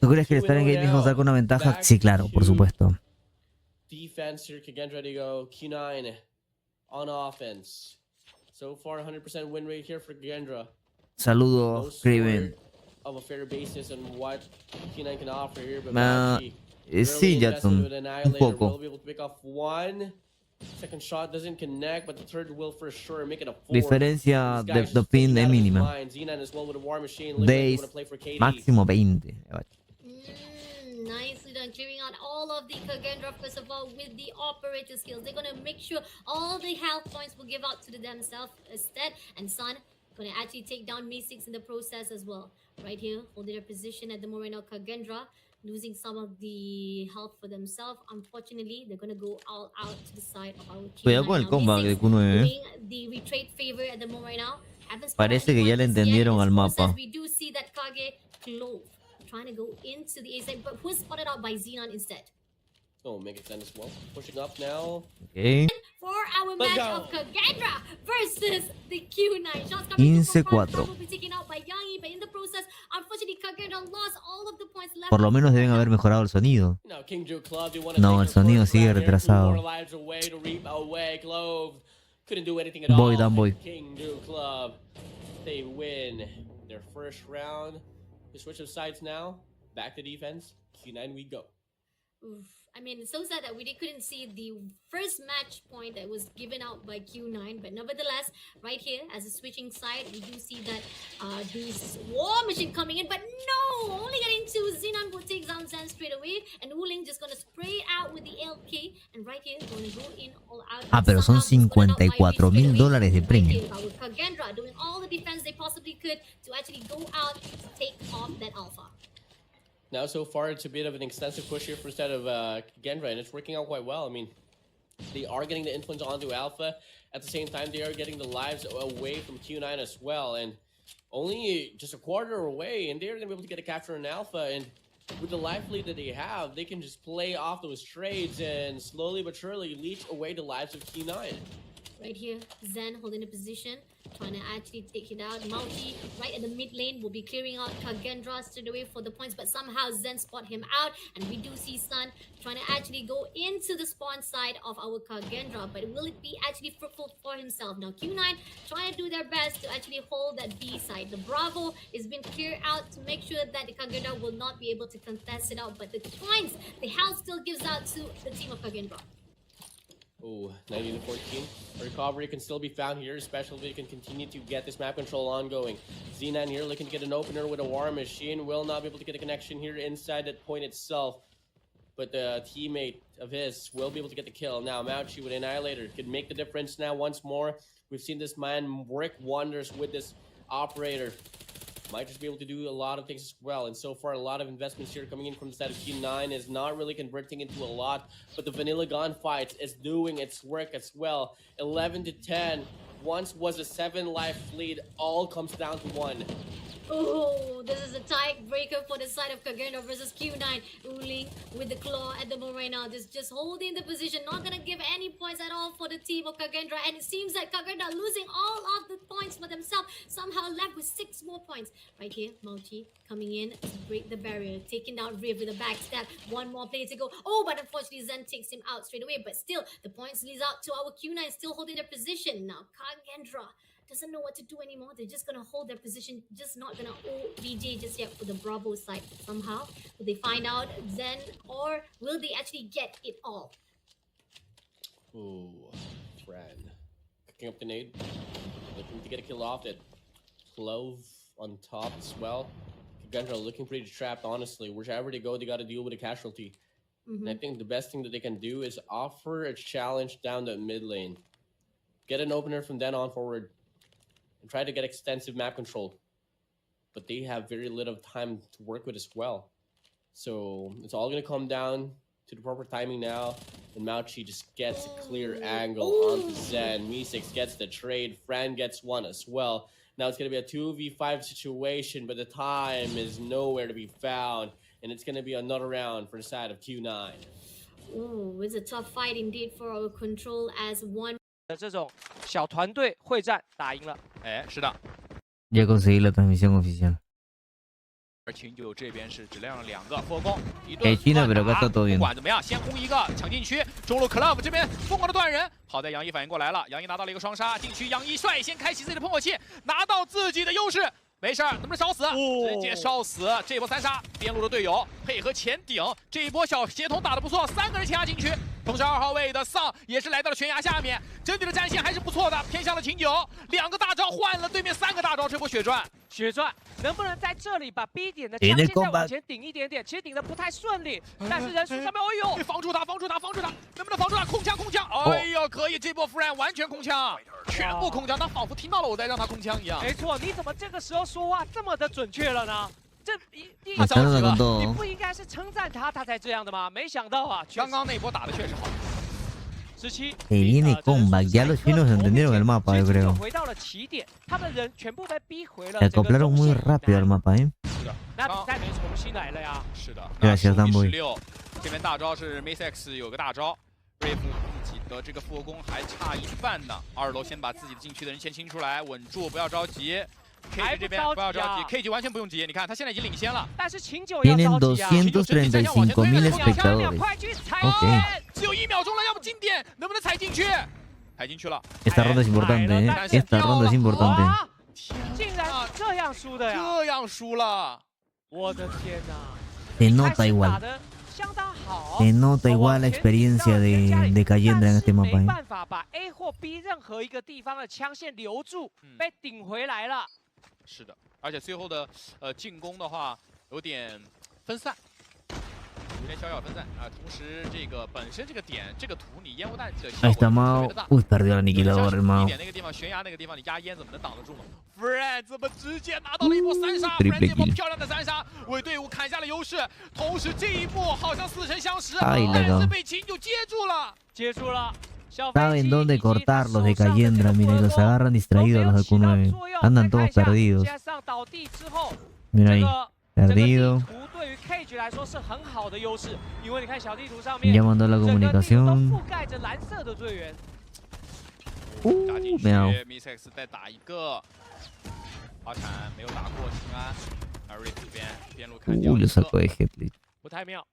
¿Tú crees que el Star Engage mismo saca una ventaja? Sí, claro, por supuesto. Defense here, Kagendra ready to go. Q9 on offense. So far, 100% win rate here for Kagendra. Saludos, Craven. Of a fair basis and what Q9 can offer here, but sí, Jackson, un poco. Will be able to pick off one. Second shot doesn't connect, but the third will for sure make it a 4. Diferencia de pin es mínima. De máximo 20. Nicely done, clearing out all of the Kagendra first of all with the operator skills. They're gonna make sure all the health points will give out to themselves instead, and Sun gonna actually take down Me6 in the process as well. Right here, holding their position at the moment now. Kagendra losing some of the health for themselves. Unfortunately, they're gonna go all out to the side of our team. Cuidado con el comeback de Q9. The retreat favor at the moment right now. Parece que ya le entendieron al mapa. We do see that Kage Clove trying to go into the A side, but who's spotted out by Xenon instead. Oh, make it send as well. Pushing up now. Okay. For our match of Kagendra versus the Q9. Shots coming 15-4. will be taken out by Yangi, but in the process, unfortunately, Kagendra lost all of the points left. Por lo menos deben haber mejorado el sonido. No, el sonido sigue retrasado. Voy, Dan, voy. They win their first round. The switch of sides now. Back to defense. Q9 we go. Oof. I mean, it's so sad that we couldn't see the first match point that was given out by Q9, but nevertheless, right here, as a switching side, we do see that this War Machine coming in, but no! Only getting 2, Xenon will take down Zen straight away, and Wuling just gonna spray out with the LK, and right here, gonna go in all out. Ah, pero son $54,000 de premio. Kagendra doing all the defense they possibly could to actually go out to take off that Alpha. Now, so far, it's a bit of an extensive push here for instead of Kagendra, and it's working out quite well. I mean, they are getting the influence onto Alpha. At the same time, they are getting the lives away from Q9 as well. And only just a quarter away, and they're going to be able to get a capture on Alpha. And with the life lead that they have, they can just play off those trades and slowly but surely leech away the lives of Q9. Right here, Zen holding a position, trying to actually take it out. Mauchi right at the mid lane will be clearing out Kagendra straight away for the points, but somehow Zen spot him out, and we do see Sun trying to actually go into the spawn side of our Kagendra, but will it be actually fruitful for himself? Now Q9 trying to do their best to actually hold that B side. The Bravo is being cleared out to make sure that the Kagendra will not be able to contest it out, but the points, the health still gives out to the team of Kagendra. Oh, 90-14. Recovery can still be found here, especially if they can continue to get this map control ongoing. Xenon here looking to get an opener with a War Machine. Will not be able to get a connection here inside that point itself. But the teammate of his will be able to get the kill. Now, Mauchi with Annihilator could make the difference now once more. We've seen this man work wonders with this operator might just be able to do a lot of things as well. And so far, a lot of investments here coming in from the side of Q9 is not really converting into a lot, but the vanilla gunfights is doing its work as well. 11 to 10. Once was a 7-life lead, all comes down to 1. Oh, this is a tiebreaker for the side of Garena versus Q9. Uling with the claw at the moment right now. Just holding the position. Not going to give any points at all for the team of Garena. And it seems like Garena losing all of the points for themselves. Somehow left with 6 more points. Right here, Mochi coming in to break the barrier. Taking down Riv with a backstab. 1 more play to go. Oh, but unfortunately Zen takes him out straight away. But still, the points leads out to our Q9 still holding their position. Now, Garena doesn't know what to do anymore. They're just gonna hold their position, just not gonna OBJ just yet for the Bravo side. Somehow, will they find out Zen, or will they actually get it all? Ooh, friend. Cooking up the nade. Looking to get a kill off it. Clove on top as well. Gendra looking pretty trapped, honestly. Wherever they go, they gotta deal with a casualty. And I think the best thing that they can do is offer a challenge down the mid lane. Get an opener from then on forward. And try to get extensive map control. But they have very little time to work with as well. So it's all going to come down to the proper timing now. And Mauchi just gets a clear angle onto Zen. Meesix gets the trade. Fran gets one as well. Now it's going to be a 2v5 situation, but the time is nowhere to be found. And it's going to be another round for the side of Q9. Ooh, it's a tough fight indeed for our control as one. 的这种小团队会战打赢了。哎，是的。Ya conseguí la transmisión oficial. 而秦九这边是只亮了2个副攻，一哎顿乱打。不管怎么样，先攻一个抢进区。中路 Club 这边疯狂的断人，好在杨一反应过来了，杨一拿到了一个双杀，禁区杨一率先开启自己的喷火器，拿到自己的优势。没事儿，能不能烧死？直接烧死！这一波3杀，边路的队友配合前顶，这一波小协同打得不错，3个人掐进去。同时2号位的丧也是来到了悬崖下面，整体的战线还是不错的，偏向了秦九。2个大招换了对面3个大招，这波血赚。血赚能不能在这里把 B 点的枪线再往前顶一点点？其实顶的不太顺利，但是人数上面，哎呦，防住他，能不能防住他？空枪！哎呦，可以，这波 Fran 完全空枪，全部空枪，他仿佛听到了我在让他空枪一样。没错，你怎么这个时候说话这么的准确了呢？他着急了，你不应该是称赞他才这样的吗？没想到啊，刚刚那波打的确实好。17 viene comeback, ya los chinos entendieron el mapa, yo creo. 回到了起点，他们人全部被逼回了。 Se acoplaron muy rápido al mapa, ¿eh? 是的，那比赛重新来了呀。是的，对啊16，这边大招是 Meesix 有个大招 ，Brave 自己的这个副攻还差一半呢。2楼先把自己的禁区的人先清出来，稳住，不要着急。K 这边不要着急 ，K 完全不用急，你看他现在已经领先了。但是秦九要着急啊。 235,000 espectadores. Ok. 只有1秒钟了，要不经典，能不能踩进去？踩进去了。Esta ronda es importante, ¿eh? Esta ronda es importante. 竟然这样输的呀！这样输了，我的天哪 Se nota igual. 相当好。 Se nota igual la experiencia de Cayendra en este mapa. 没办法把 A 或 B 任何一个地方的枪线留住，被顶回来了。是的，而且最后的进攻的话有点分散。 有点小分散啊，同时这个本身这个点这个图你烟雾弹的效果特别的大。Uy, perdió el aniquilador, hermano. 点那个地方悬崖那个地方你压烟怎么能挡得住吗 ？Fran 怎么直接拿到了一波3杀 ？Fran 这波漂亮的3杀，为队伍砍下了优势。同时这一波好像似曾相识，但是被秦九接住了。接住了。 Saben dónde cortar los de Cayendra, mira, y los agarran distraídos los de Q9. Andan todos perdidos. Mira ahí, perdido. Ya mandó la comunicación. Meow. Meesix 再打一个，滑铲没有打过秦安，而瑞这边边路砍掉。 Lo sacó de Headblade. 不太妙，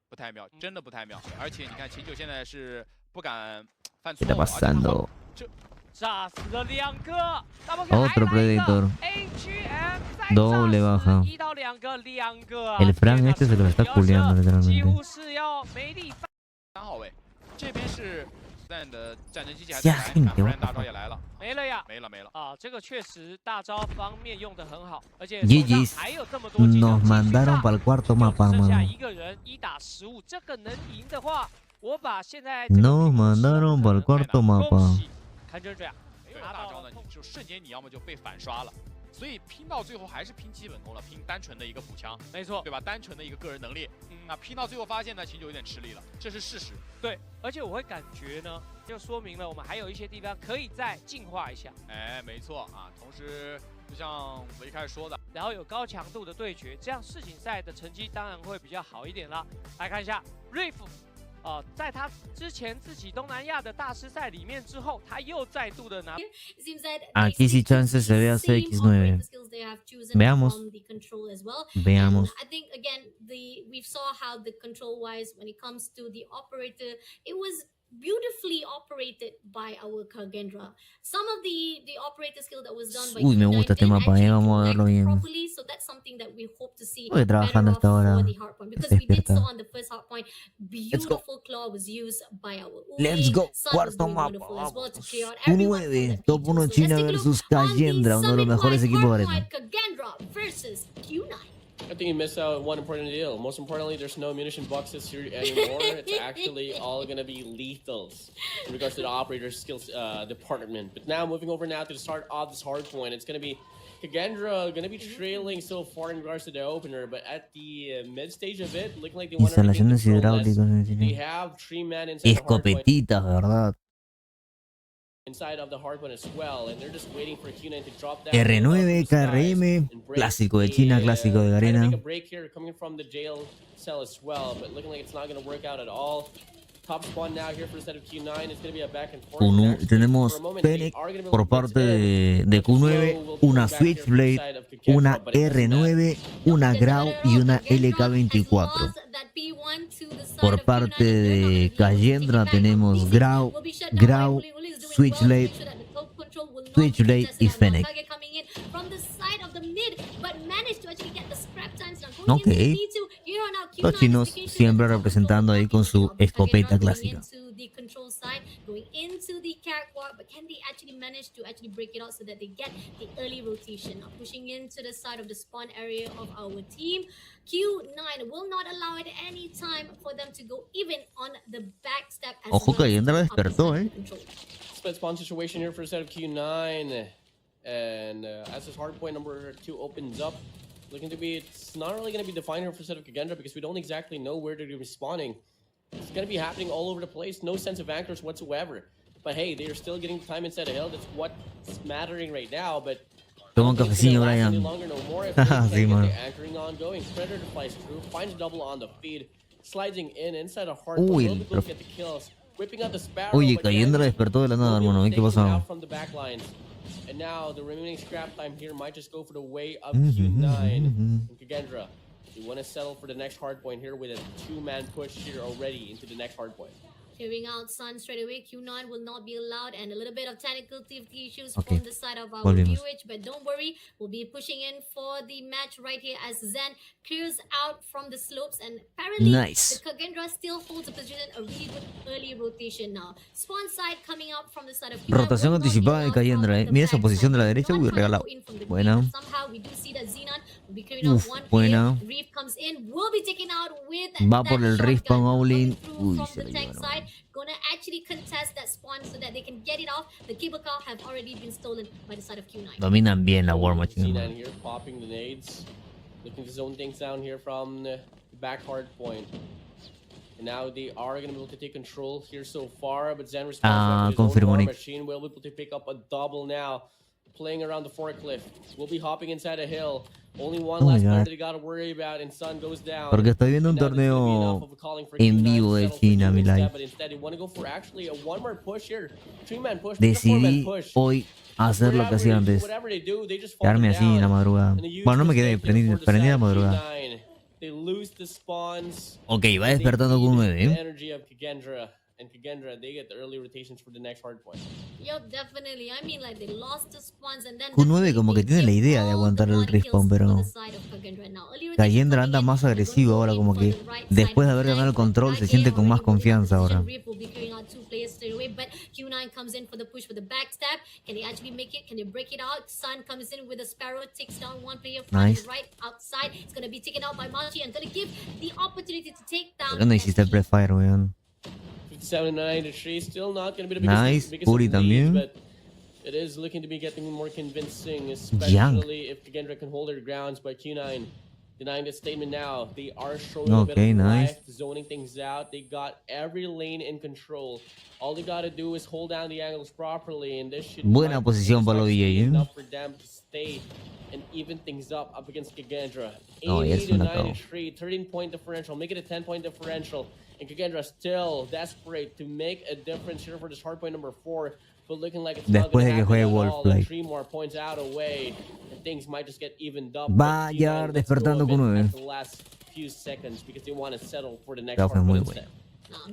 真的不太妙。而且你看秦九现在是不敢犯 ¿Qué 错 está pasando? 炸死了2个。 Otro Predator. Doble baja. El Fran este se lo está culeando literalmente. 3号位，这边是战的战争机器还在来，不然大招也来了。没了呀，没了啊！这个确实大招方面用的很好，而且 GG's 还有这么多 nos mandaron para el cuarto mapa, 剩下 hermano. 1个人1打15，这个能赢的话，我把现在 Nos mandaron para el cuarto mapa. 看就是这样，没有大招呢，你就瞬间你要么就被反刷了，所以拼到最后还是拼基本功了，拼单纯的一个补枪，没错，对吧？单纯的一个个人能力，那拼到最后发现呢，秦九有点吃力了，这是事实。对，而且我会感觉呢，就说明了我们还有一些地方可以再进化一下。哎，没错啊，同时就像我一开始说的，然后有高强度的对决，这样世锦赛的成绩当然会比较好一点啦。来看一下 Reef。在他之前自己东南亚的大师赛里面之后，他又再度的拿。Aquí sí chance se ve hacer X9. Veamos. Veamos. I think again we saw how the control wise when it comes to the operator, it was beautifully operated by our Kagendra. Some of the operator skill that was done by Uy, me Q9 gusta este didn't mapa, actually vamos a verlo connect bien. properly, so that's something that we hope to see Estoy trabajando better hasta off ahora. for the hardpoint, because we did Despierta. saw on the first hardpoint beautiful claw was used by our Let's go. Sun was Cuarto doing mapa. wonderful as well to Vamos. clear out everyone from U9, that top P2. 1 So let's China take a look versus on the Cayendra, uno de los mejores Summit equipos de Wide arena. Hardpoint Kagendra versus Q9. I think you missed out one important deal. Most importantly, there's no ammunition boxes here anymore. It's actually all going to be lethals in regards to the operator skills department. But now, moving over now to the start of this hard point, it's going to be Kagendra going to be trailing so far in regards to the opener. But at the mid stage of it, looking like they want to Instalaciones regain control less. hidráulicas. They have 3 men inside the hard point. Escopetitas, ¿verdad? Inside of the hard point as well, and they're just waiting for Q9 to drop down. R9, KRM, clásico de China, clásico de Garena. Make a break here coming from the jail cell as well, but looking like it's not going to work out at all. Top spawn now here for the set of Q9. It's going to be a back and forth. Tenemos Fennec por parte de Q9, una Switchblade, una R9, una Grau y una LK24. Por parte de Cayendra tenemos Grau, Switchblade y Fennec. Ok. Los chinos siempre representando ahí con su escopeta clásica. Going into the catwalk, but can they actually manage to actually break it out so that they get the early rotation? Now pushing into the side of the spawn area of our team. Q9 will not allow it any time for them to go even on the backstep. Ojo, Cayendra despertó, Split spawn situation here for the set of Q9. And as this hardpoint number 2 opens up, looking to be, it's not really going to be defined here for the set of Kagendra because we don't exactly know where they're respawning. It's going to be happening all over the place. No sense of anchors whatsoever. But hey, they're still getting time inside a hill. That's what's mattering right now. But toma un cafecillo, Bryan. Sí, man. Anchoring on going. Predator flies through, finds double on the feed, sliding in inside a hard. Uy, get the kills. Whipping out the Sparrow. Oye, Cayendra despertó de la nada, hermano. ¿Qué pasó? From the back lines. And now the remaining scrap time here might just go for the way of Q9 and Kagendra. We want to settle for the next hard point here with a 2-man push here already into the next hard point. Clearing out Sun straight away. Q9 will not be allowed, and a little bit of technical safety issues from the side of our VOH, but don't worry, we'll be pushing in for the match right here as Zen clears out from the slopes, and apparently the Kagendra still holds a position, a really good early rotation now. Spawn side coming out from the side of Q9. Rotación anticipada de Cayendra, Mira esa posición de la derecha, uy, regalado. Buena. Somehow we do see that Xenon will be clearing out one buena. Reef comes in, will be taken out with Va por el respawn all-in. Uy, se lo llevaron. Gonna actually contest that spawn so that they can get it off. The cable car have already been stolen by the side of Q9. Dominan bien la War Machine. C9 here popping the nades, looking to zone things down here from the back hard point. And now they are gonna be able to take control here so far, but Zen responds to his own War Machine will be able to pick up a double now. Playing around the forklift. We'll be hopping inside a hill. Only one last player that they gotta worry about, and Sun goes down. Porque estoy viendo un torneo en vivo de China, mi live. Decidí hoy hacer lo que hacía antes. Quedarme así en la madrugada. Bueno, no me quedé, prendí la madrugada. Ok, va despertando con 9, And Kagendra, they get the early rotations for the next hard point. Yup, definitely. I mean, like they lost the spawns and then Q9 como que tiene la idea de aguantar el respawn, pero Cayendra anda más agresivo ahora, como que después de haber ganado el control se siente con más confianza ahora. Q9 comes in for the push with the backstab. Can they actually make it? Can they break it out? Sun comes in with a Sparrow, takes down one player from the right outside. It's gonna be taken out by Machi and gonna give the opportunity to take down. ¿Por qué no hiciste el prefire, weón? 7-9 to 3, still not going to be the biggest lead, también. but It is looking to be getting more convincing, especially if Kagendra can hold their grounds, but Q9 denying the statement now. They are showing a bit of life, zoning things out. They got every lane in control. All they gotta do is hold down the angles properly, and this should Buena posición para los DJ, enough for them to stay and even things up against Kagendra. No, 80 to 93, 13-point differential, make it a 10-point differential. And Kagendra still desperate to make a difference here for this hardpoint number 4. But looking like it's not going to happen at all. 3 more points out away, and things might just get evened up. Vaya despertando con 9. The last few seconds because they want to settle for the next hardpoint instead.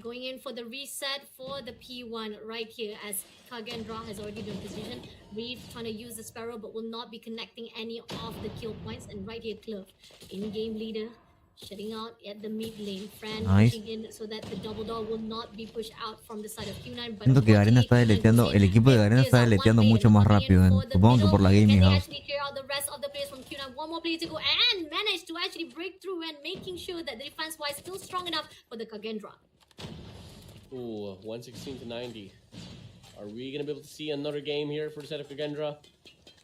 Going in for the reset for the P1 right here as Kagendra has already been positioned. Reeve trying to use the Sparrow but will not be connecting any of the kill points. And right here, Club, in-game leader, shutting out at the mid lane. Fran pushing in so that the double door will not be pushed out from the side of Q9. But siento que Garena está deleteando, el equipo de Garena está deleteando mucho más rápido, supongo que por la gaming house. One more player to go and manage to actually break through and making sure that the defense wise still strong enough for the Kagendra. Ooh, 116 to 90. Are we gonna be able to see another game here for the set of Kagendra?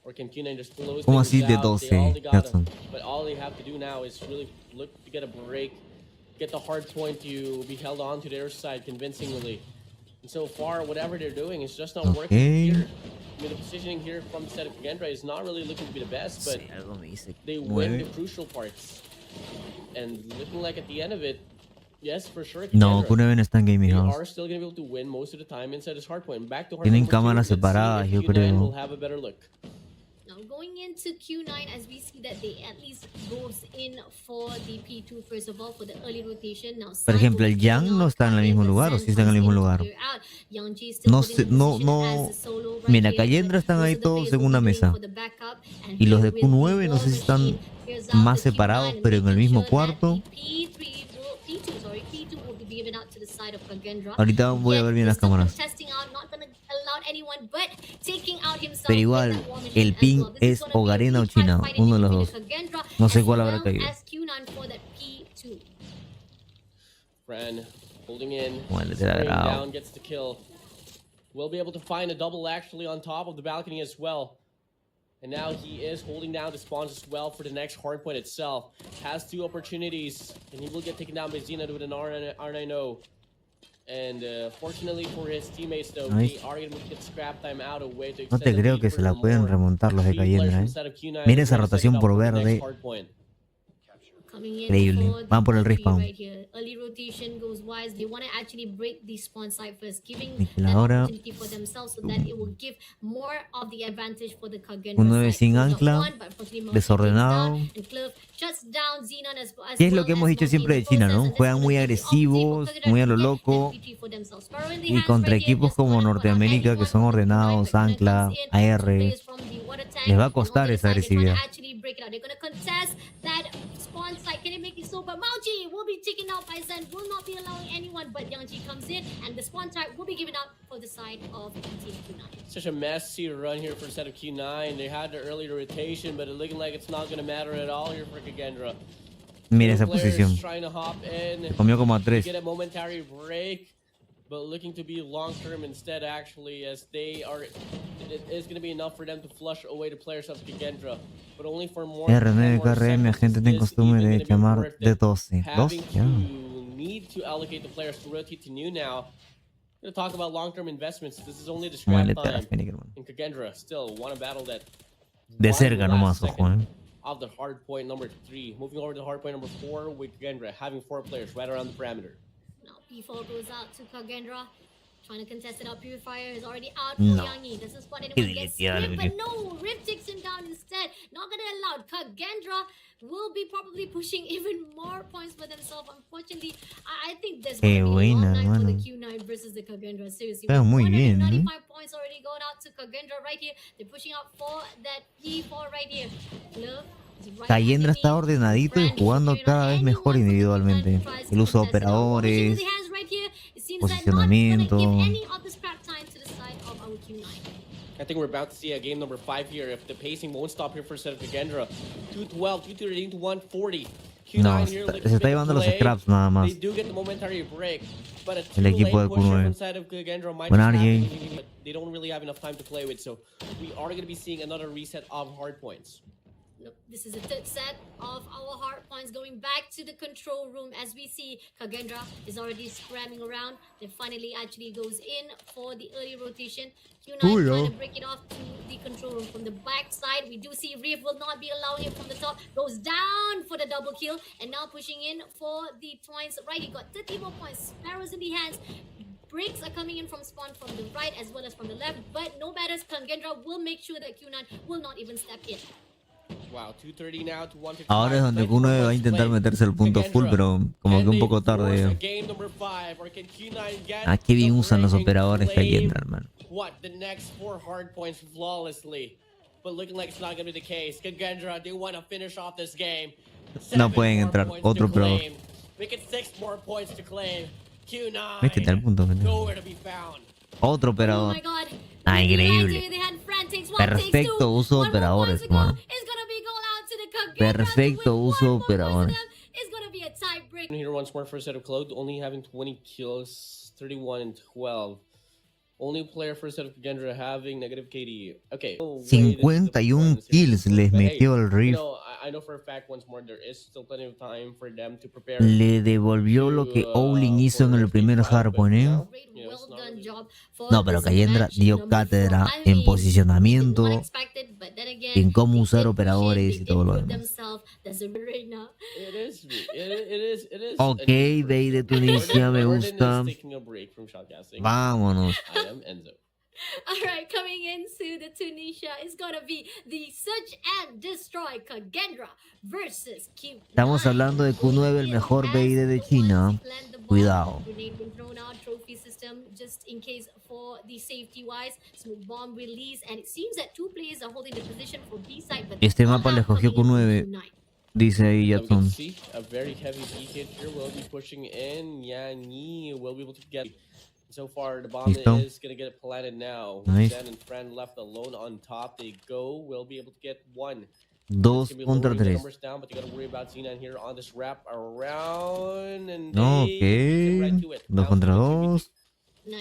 Or can Q9 just close ¿Cómo things así de out? 12, Jackson? But all they have to do now is really look to get a break, get the hard point to be held on to their side convincingly. And so far, whatever they're doing is just not working here. I mean, the positioning here from the set of Kagendra is not really looking to be the best, but they win the crucial parts. And looking like at the end of it, yes, for sure. No, Q9 no está en gaming house. Are still going to be able to win most of the time inside this hardpoint. Back to hardpoint. Tienen cámaras separadas, yo creo. Will have a better look. Now going into Q9, as we see that they at least goes in for the P2 first of all for the early rotation. Now, por ejemplo, el Yang no está en el mismo lugar, o sí está en el mismo lugar. No sé, no. Mira, Kagendra están ahí todos en una mesa. Y los de Q9 no sé si están más separados, pero en el mismo cuarto. Ahorita voy a ver bien las cámaras. Pero igual, el ping es o Garena o China, uno de los dos. No sé cuál habrá caído. Fran holding in, Bueno, te da down, gets the kill. We'll be able to find a double actually on top of the balcony as well. And now he is holding down the spawns as well for the next hardpoint itself. Has 2 opportunities, and he will get taken down by Zenith with an R9O. And fortunately for his teammates, though, they are going to get scrap time out away to no te creo que se la pueden remontar los de Kagendra, Mira esa rotación por verde. Increíble. Van por el respawn. Ahora un 9 sin ancla, desordenado. ¿Qué es lo que hemos dicho siempre de China, no? Juegan muy agresivos, muy a lo loco. Y contra equipos como Norteamérica que son ordenados, ancla, AR, les va a costar esa agresividad. Can it make it so? But Mauji will be taken out by Zen, will not be allowing anyone, but Yangji comes in, and the spawn type will be given up for the side of Team Q9. Such a messy run here for the set of Q9. They had the early rotation, but it's looking like it's not going to matter at all here for Kagendra. Mira esa posición. Comió como a 3. Get a momentary break, but looking to be long-term instead, actually, as they are, it is going to be enough for them to flush away the players of Kagendra, but only for more. R9 KRM, agente tiene costumbre de llamar de 12. Need to allocate the players to rotate to new now. Going to talk about long-term investments. This is only the scrap time. And Kagendra still want to battle that. De cerca nomás, ojo, of the hard point number 3. Moving over to hard point number 4 with Kagendra having 4 players right around the parameter. P4 goes out to Kagendra, trying to contest it out. Purifier is already out for Yangi. Doesn't spot anyone get skipped, but no, Rift takes him down instead. Not gonna allow. Kagendra will be probably pushing even more points for themselves. Unfortunately, I think there's gonna be a long night for the Q9 versus the Kagendra. Seriously, 195 points already going out to Kagendra right here. They're pushing out for that P4 right here. Love. Kagendra está ordenadito y jugando cada vez mejor individualmente. El uso de operadores, posicionamiento. I think we're about to see a game number 5 here if the pacing won't stop here for a set of Kagendra. 212, 213 to 140. No, Q9 here looking se to está make a llevando los play. scraps nada más. They do get the momentary break, but a El equipo de two-lane pusher Q9. from side of Gendra might Buen just RJ. happen, but they don't really have enough time to play with, so we are going to be seeing another reset of hard points. Nope, this is the third set of our hard points going back to the control room as we see Kagendra is already scramming around. Then finally actually goes in for the early rotation. Q9 trying to break it off to the control room from the back side. We do see Reef will not be allowing it from the top. Goes down for the double kill and now pushing in for the points. Right, he got 30 more points. Sparrows in the hands. Breaks are coming in from spawn from the right as well as from the left. But no matters, Kagendra will make sure that Q9 will not even step in. Wow, 230 now to 155. Ahora es donde Q9 va a intentar meterse el punto full, pero como que un poco tarde. Aquí bien usan los operadores Kagendra, hermano. What, the next 4 hard points flawlessly. But looking like it's not going to be the case. Kagendra, they want to finish off this game. No pueden entrar, otro operador. Make it 6 more points to claim. Q9, Es que está el punto. nowhere to be found. Otro Oh operador. my god. Ah, increíble. Perfecto uso de operadores, hermano. Perfecto uso de operadores. Here once more for a set of Cloud, only having 20 kills, 31 and 12. Only player for a set of Gendra having negative KD. Okay. 51 kills les metió el Rift. I know for a fact once more there is still plenty of time for them to prepare. Le devolvió lo que Owling hizo en el primer hardpoint, ¿eh? No, pero Kagendra dio cátedra en posicionamiento, en cómo usar operadores y todo lo demás. Ok, Bay de Tunisia, me gusta. Vámonos. Alright, coming into the Tunisia is gonna be the Search and Destroy Kagendra versus Q9. Estamos hablando de Q9, el mejor BID de China. Cuidado. Just in case for the safety wise, smoke bomb release, and it seems that 2 players are holding the position for B side, but Este mapa le cogió Q9, dice ahí Jackson. A very heavy B hit here will be pushing in. Yang will be able to get. So far, the bomb is going to get planted now. Nice. Zen and friend left alone on top. They go. Will be able to get 1. 2 contra 3. Down, but you got to worry about Xenon here on this wrap around. And Ok. 2 contra 2.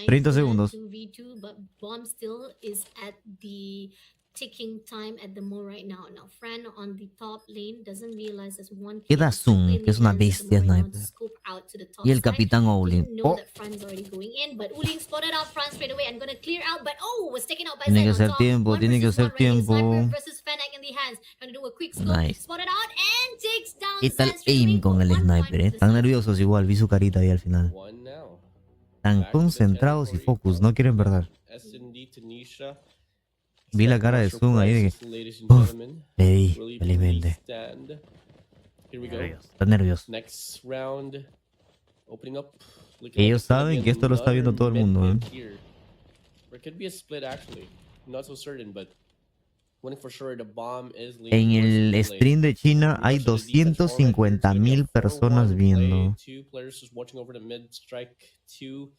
30 segundos. 2v2, but bomb still is at the ticking time at the more right now. Now, Fran on the top lane doesn't realize there's one. Queda Zoom, que es una bestia sniper. Y el capitán Owling. Oh. Tiene que hacer tiempo, tiene que hacer tiempo. Nice. ¿Qué tal aim con el sniper, Están nerviosos igual, vi su carita ahí al final. Están concentrados y focus, no quieren perder. Vi la cara de Zoom ahí de que... Uf, le di, felizmente. Están nerviosos. Ellos saben que esto lo está viendo todo el mundo, En el stream de China hay 250.000 personas viendo.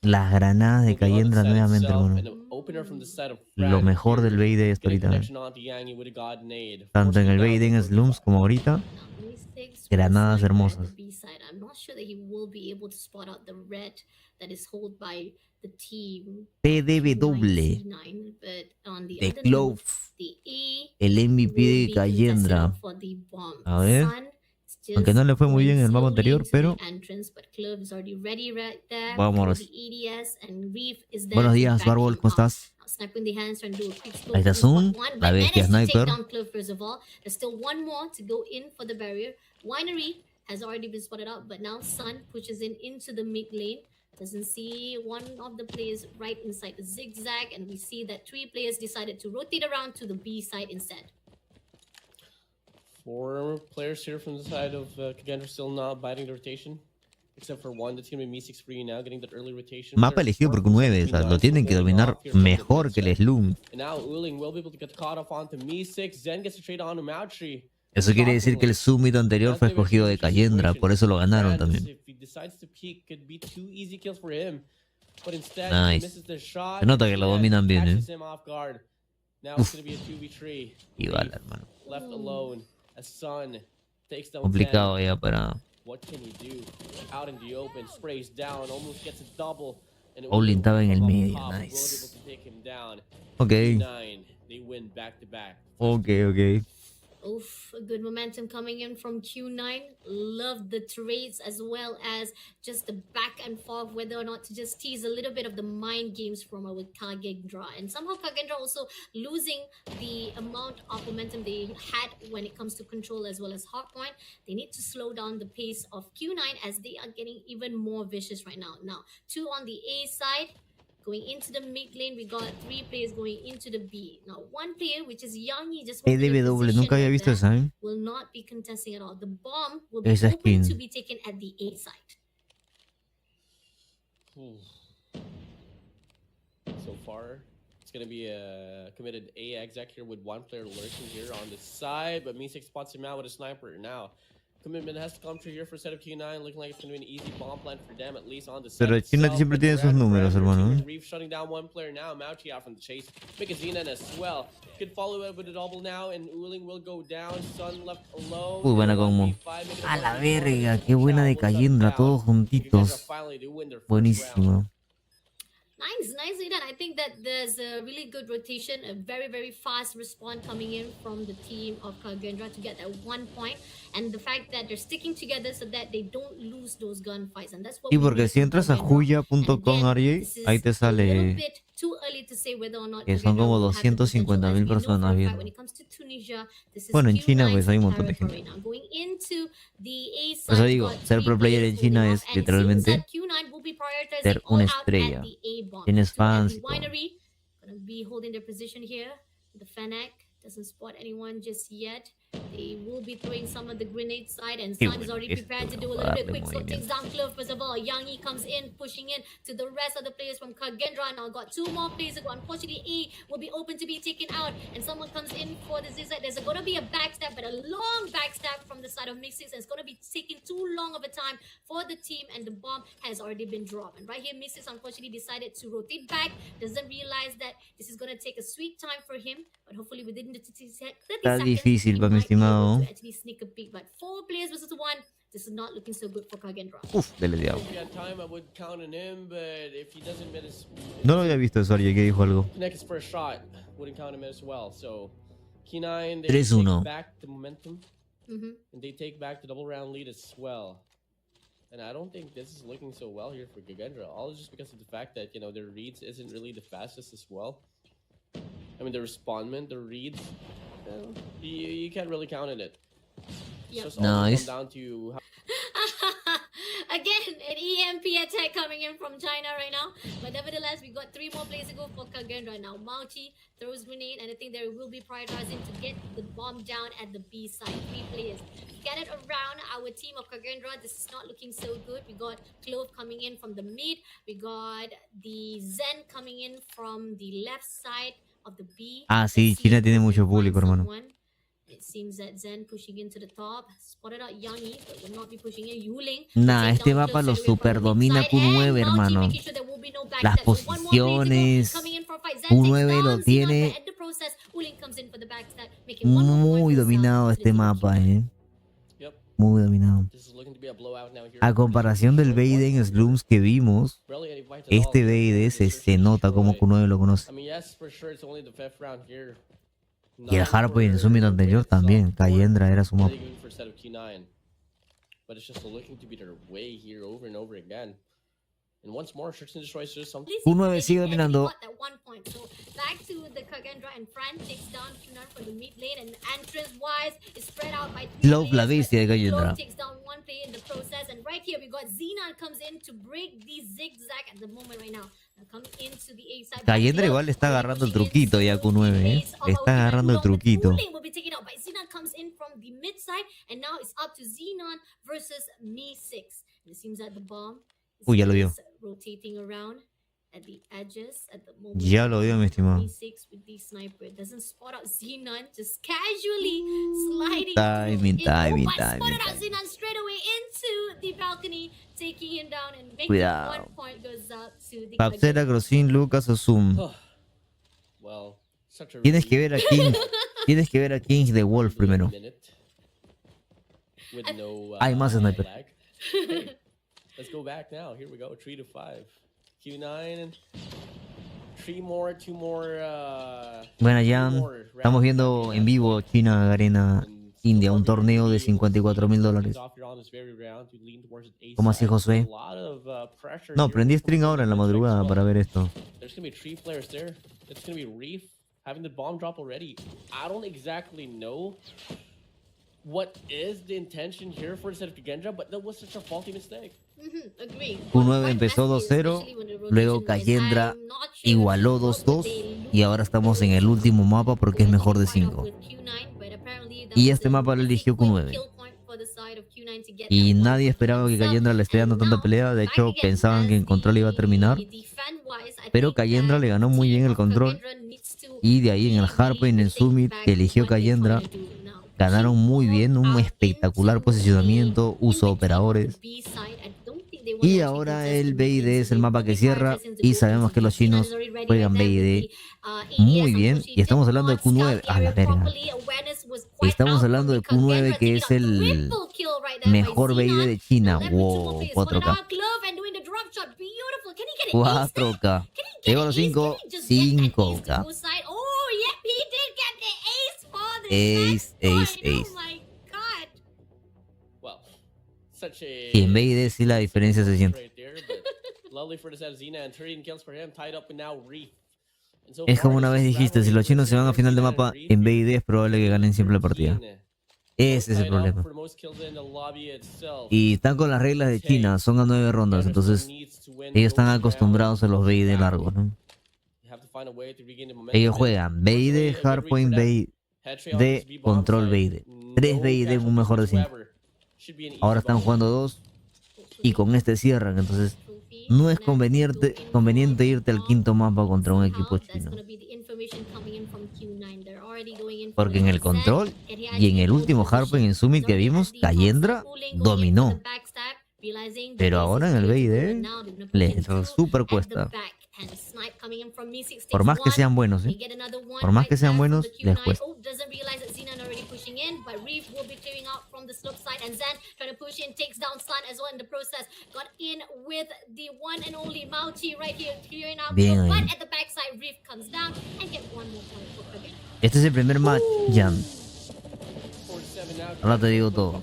Las granadas de Kagendra nuevamente, hermano. Lo mejor del BID esto ahorita. Tanto en el BID en Slums como ahorita. Granadas hermosas. PDW de Clove, el MVP de Kagendra. A ver, aunque no le fue muy bien en el mapa anterior, pero vámonos. Buenos días, Barbol, ¿cómo estás? Ahí está Zoom, la bestia sniper. Winery has already been spotted out, but now Sun pushes in into the mid lane. Doesn't see one of the players right inside the zigzag, and we see that 3 players decided to rotate around to the B side instead. 4 players here from the side of Kagendra still not biting the rotation. Except for 1 that's going to be Me6 free now, getting that early rotation. Mapa elegido por Q9, o sea, lo tienen que dominar mejor que el Slum. Now Uling will be able to get caught off onto Me6. Zen gets a trade on to Mautri. Eso quiere decir que el summit anterior fue escogido de Kagendra, por eso lo ganaron también. Nice. Se nota que lo dominan bien, Uf. Y bala, hermano. Takes down complicado 10. ya para What can he do? Out in the open, sprays down, almost gets a double. And Olin estaba en el from up medio, top will be nice. able to take him down. Ok, 9, they win back to back. ok. Oof, a good momentum coming in from Q9. Love the trades as well as just the back and forth, whether or not to just tease a little bit of the mind games from our Kagendra. And somehow Kagendra also losing the amount of momentum they had when it comes to control as well as hardpoint. They need to slow down the pace of Q9 as they are getting even more vicious right now. Now, 2 on the A side. Going into the mid lane, we got 3 players going into the B. Now, 1 player, which is Yangi, just holding a EDW, position nunca había like visto that, esa, ¿eh? will not be contesting at all. The bomb will be Esa open skin. to be taken at the A side. So far, it's going to be a committed A exec here with 1 player lurking here on the side, but Me6 spots him out with a sniper. Now, commitment has to come through here for set of Q9, looking like it's going to be an easy bomb plant for them, at least on the side. Pero China siempre tiene sus números, hermano. Reef shutting down 1 player now, Mauchi out from the chase, Mikazina as well. Could follow up with a double now, and Uling will go down, Sun left alone. Muy buena como. A la verga, qué buena de Cayendra, todos juntitos. Buenísimo. Nice, nicely done. I think that there's a really good rotation, a very, very fast response coming in from the team of Kagendra to get that 1 point. And the fact that they're sticking together so that they don't lose those gunfights. And that's what Y we porque need si from entras a Kagendra. juya.com, Ari, ahí te sale Too early to say whether or not que son como 250.000 personas viendo. Bueno, en China pues hay un montón de gente. Por eso digo, ser pro player en China es literalmente ser una estrella. Tienes fans y todo. Be holding their position here. The Fennec doesn't spot anyone just yet. They will be throwing some of the grenade side, and Sun is already prepared to do a little bit quick. So takes down Cliff first of all. Yangi comes in, pushing in to the rest of the players from Kagendra. Now got 2 more players to go. Unfortunately, A will be open to be taken out, and someone comes in for the zigzag. There's going to be a backstab, but a long backstab from the side of Mixix, and it's going to be taking too long of a time for the team, and the bomb has already been dropped. And right here, Mixix unfortunately decided to rotate back. Doesn't realize that this is going to take a sweet time for him, but hopefully within the 30 Está seconds, difícil para mi estimado. actually sneak a peek, but 4 players versus 1. This is not looking so good for Kagendra. Uf, dele diablo. If he had time, I would count on him, but if he doesn't hit his No lo había visto eso, Ari, que dijo algo. connect his first shot, wouldn't count him as well. So Key9, they 3-1. take back the momentum, and they take back the double round lead as well. And I don't think this is looking so well here for Kagendra. All is just because of the fact that, you know, their reads isn't really the fastest as well. I mean, the respondment, the reads, you can't really count on it. Yep. It's just all Nice. come down to how Again, an EMP attack coming in from China right now. But nevertheless, we got 3 more plays to go for Kagendra now. Mauchi throws grenade, and I think they will be prioritizing to get the bomb down at the B side. 3 players. Get it around our team of Kagendra. This is not looking so good. We got Clove coming in from the mid. We got the Zen coming in from the left side of the B. Ah, sí, China tiene mucho público, hermano. It seems that Zen pushing into the top. Spotted out Yangi, but will not be pushing in. Yuling. Nah, este mapa lo super domina Q9, hermano. Las posiciones. Q9 lo tiene muy dominado este mapa, Muy dominado. A comparación del Baiden Slums que vimos, este Baiden se nota como Q9 lo conoce. Y el Harpo en su minuto anterior también, Cayendra era su mapa. Q9 sigue dominando. Love la bestia de Cayendra. Cayendra igual le está agarrando el truquito ya Q9, Le está agarrando el truquito. Uy, ya lo vio. Ya lo vio, mi estimado. Timing. Cuidado. Papsera, Grosin, Lucas o Zoom. Tienes que ver a King. Tienes que ver a King de Wolf primero. with no Hay más sniper. lag. Okay, let's go back now. Here we go. 3 to 5. Q9. 3 more, 2 more. Bueno, ya estamos viendo en vivo China, Garena, India, un torneo de $54,000. ¿Cómo así, Josué? No, prendí stream ahora en la madrugada para ver esto. There's gonna be 3 players there. It's gonna be Reef having the bomb drop already. I don't exactly know what is the intention here for the set of Gendra, but that was such a faulty mistake. Q9 empezó 2-0, luego Cayendra igualó 2-2 y ahora estamos en el último mapa porque es mejor de 5. Y este mapa lo eligió Q9. Y nadie esperaba que Cayendra le esté dando tanta pelea, de hecho pensaban que el control iba a terminar. Pero Cayendra le ganó muy bien el control y de ahí en el Hardpoint, en el Summit que eligió Cayendra, ganaron muy bien, un espectacular posicionamiento, uso de operadores. Y ahora el BID es el mapa que cierra y sabemos que los chinos juegan BID muy bien. Y estamos hablando de Q9, a la verga. Estamos hablando de Q9 que es el mejor BID de China. Wow, 4K. 4K. Llegó a los 5, 5K. Ace. Y en BID sí la diferencia se siente. Es como una vez dijiste, si los chinos se van a final de mapa, en BID es probable que ganen siempre la partida. Ese es el problema. Y están con las reglas de China, son a 9 rondas, entonces ellos están acostumbrados a los BID largos, ¿no? Ellos juegan BID, Hardpoint, BID, Control BID. 3 BID, un mejor de 5. Ahora están jugando 2 y con este cierran, entonces no es conveniente irte al quinto mapa contra un equipo chino. Porque en el control y en el último Hardpoint en Summit que vimos, Cayendra dominó. Pero ahora en el BID les super cuesta. Por más que sean buenos, ¿eh? Por más que sean buenos, les cuesta. Bien ahí. Este es el primer match, Jan. Ahora te digo todo.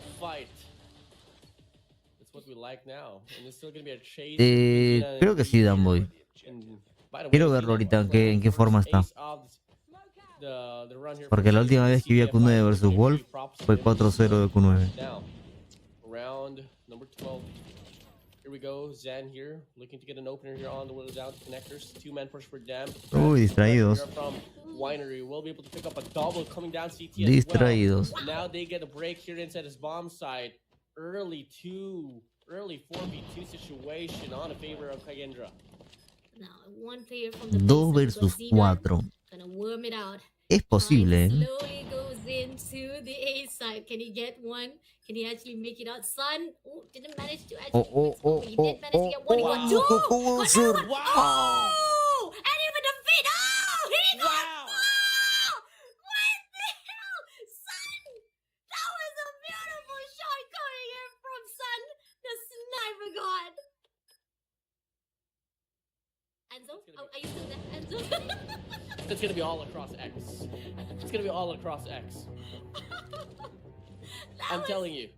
Creo que sí, Danboy. Quiero verlo ahorita en qué forma está. Porque la última vez que vi a Q9 versus Wolf fue 4-0 de Q9. Uy, distraídos. Distraídos. Early 4v2 situation on a favor of Cayendra. 2 versus 4. Es posible, ¿eh? It's gonna be all across X. It's gonna be all across X. I'm telling you.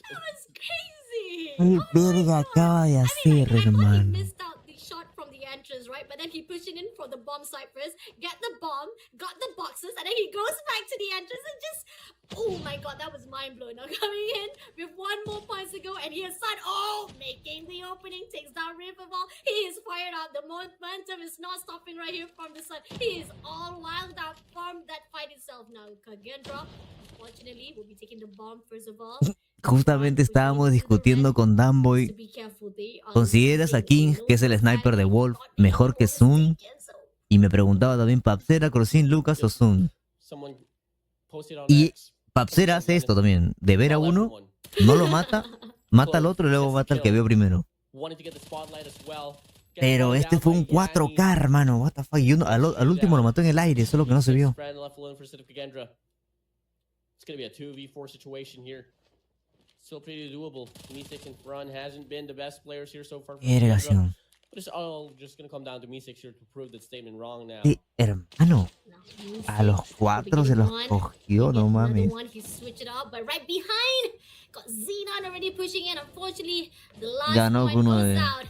That was crazy. ¿Qué verga acaba de hacer, hermano? Missed out the shot from the entrance, right? But then he pushed it in for the bomb site first, get the bomb, got the boxes, and then he goes back to the entrance and just, oh my god, that was mind blowing. Now coming in with 1 more points to go, and here's Sun, making the opening, takes down Riverball. He is fired out. The momentum is not stopping right here from the Sun. He is all wild out from that fight itself. Now Cayendra, unfortunately, will be taking the bomb first of all. Justamente estábamos discutiendo con Danboy. ¿Consideras a King, que es el sniper de Wolf, mejor que Sun? Y me preguntaba también, ¿Papsera, Crosin, Lucas o Sun? Y Papsera hace esto también, de ver a uno, no lo mata, mata al otro y luego mata al que veo primero. Pero este fue un 4K, hermano, what the fuck. Y uno, al último lo mató en el aire, eso es lo que no se vio. Still pretty doable. Me6 in front hasn't been the best players here so far. Vergación. But it's all just gonna come down to Me6 here to prove that statement wrong now. Sí, hermano. A los 4 se los cogió, no mames. He switched it up, but right behind, got Xenon already pushing in. Unfortunately, the last Ganó point con goes 9. out.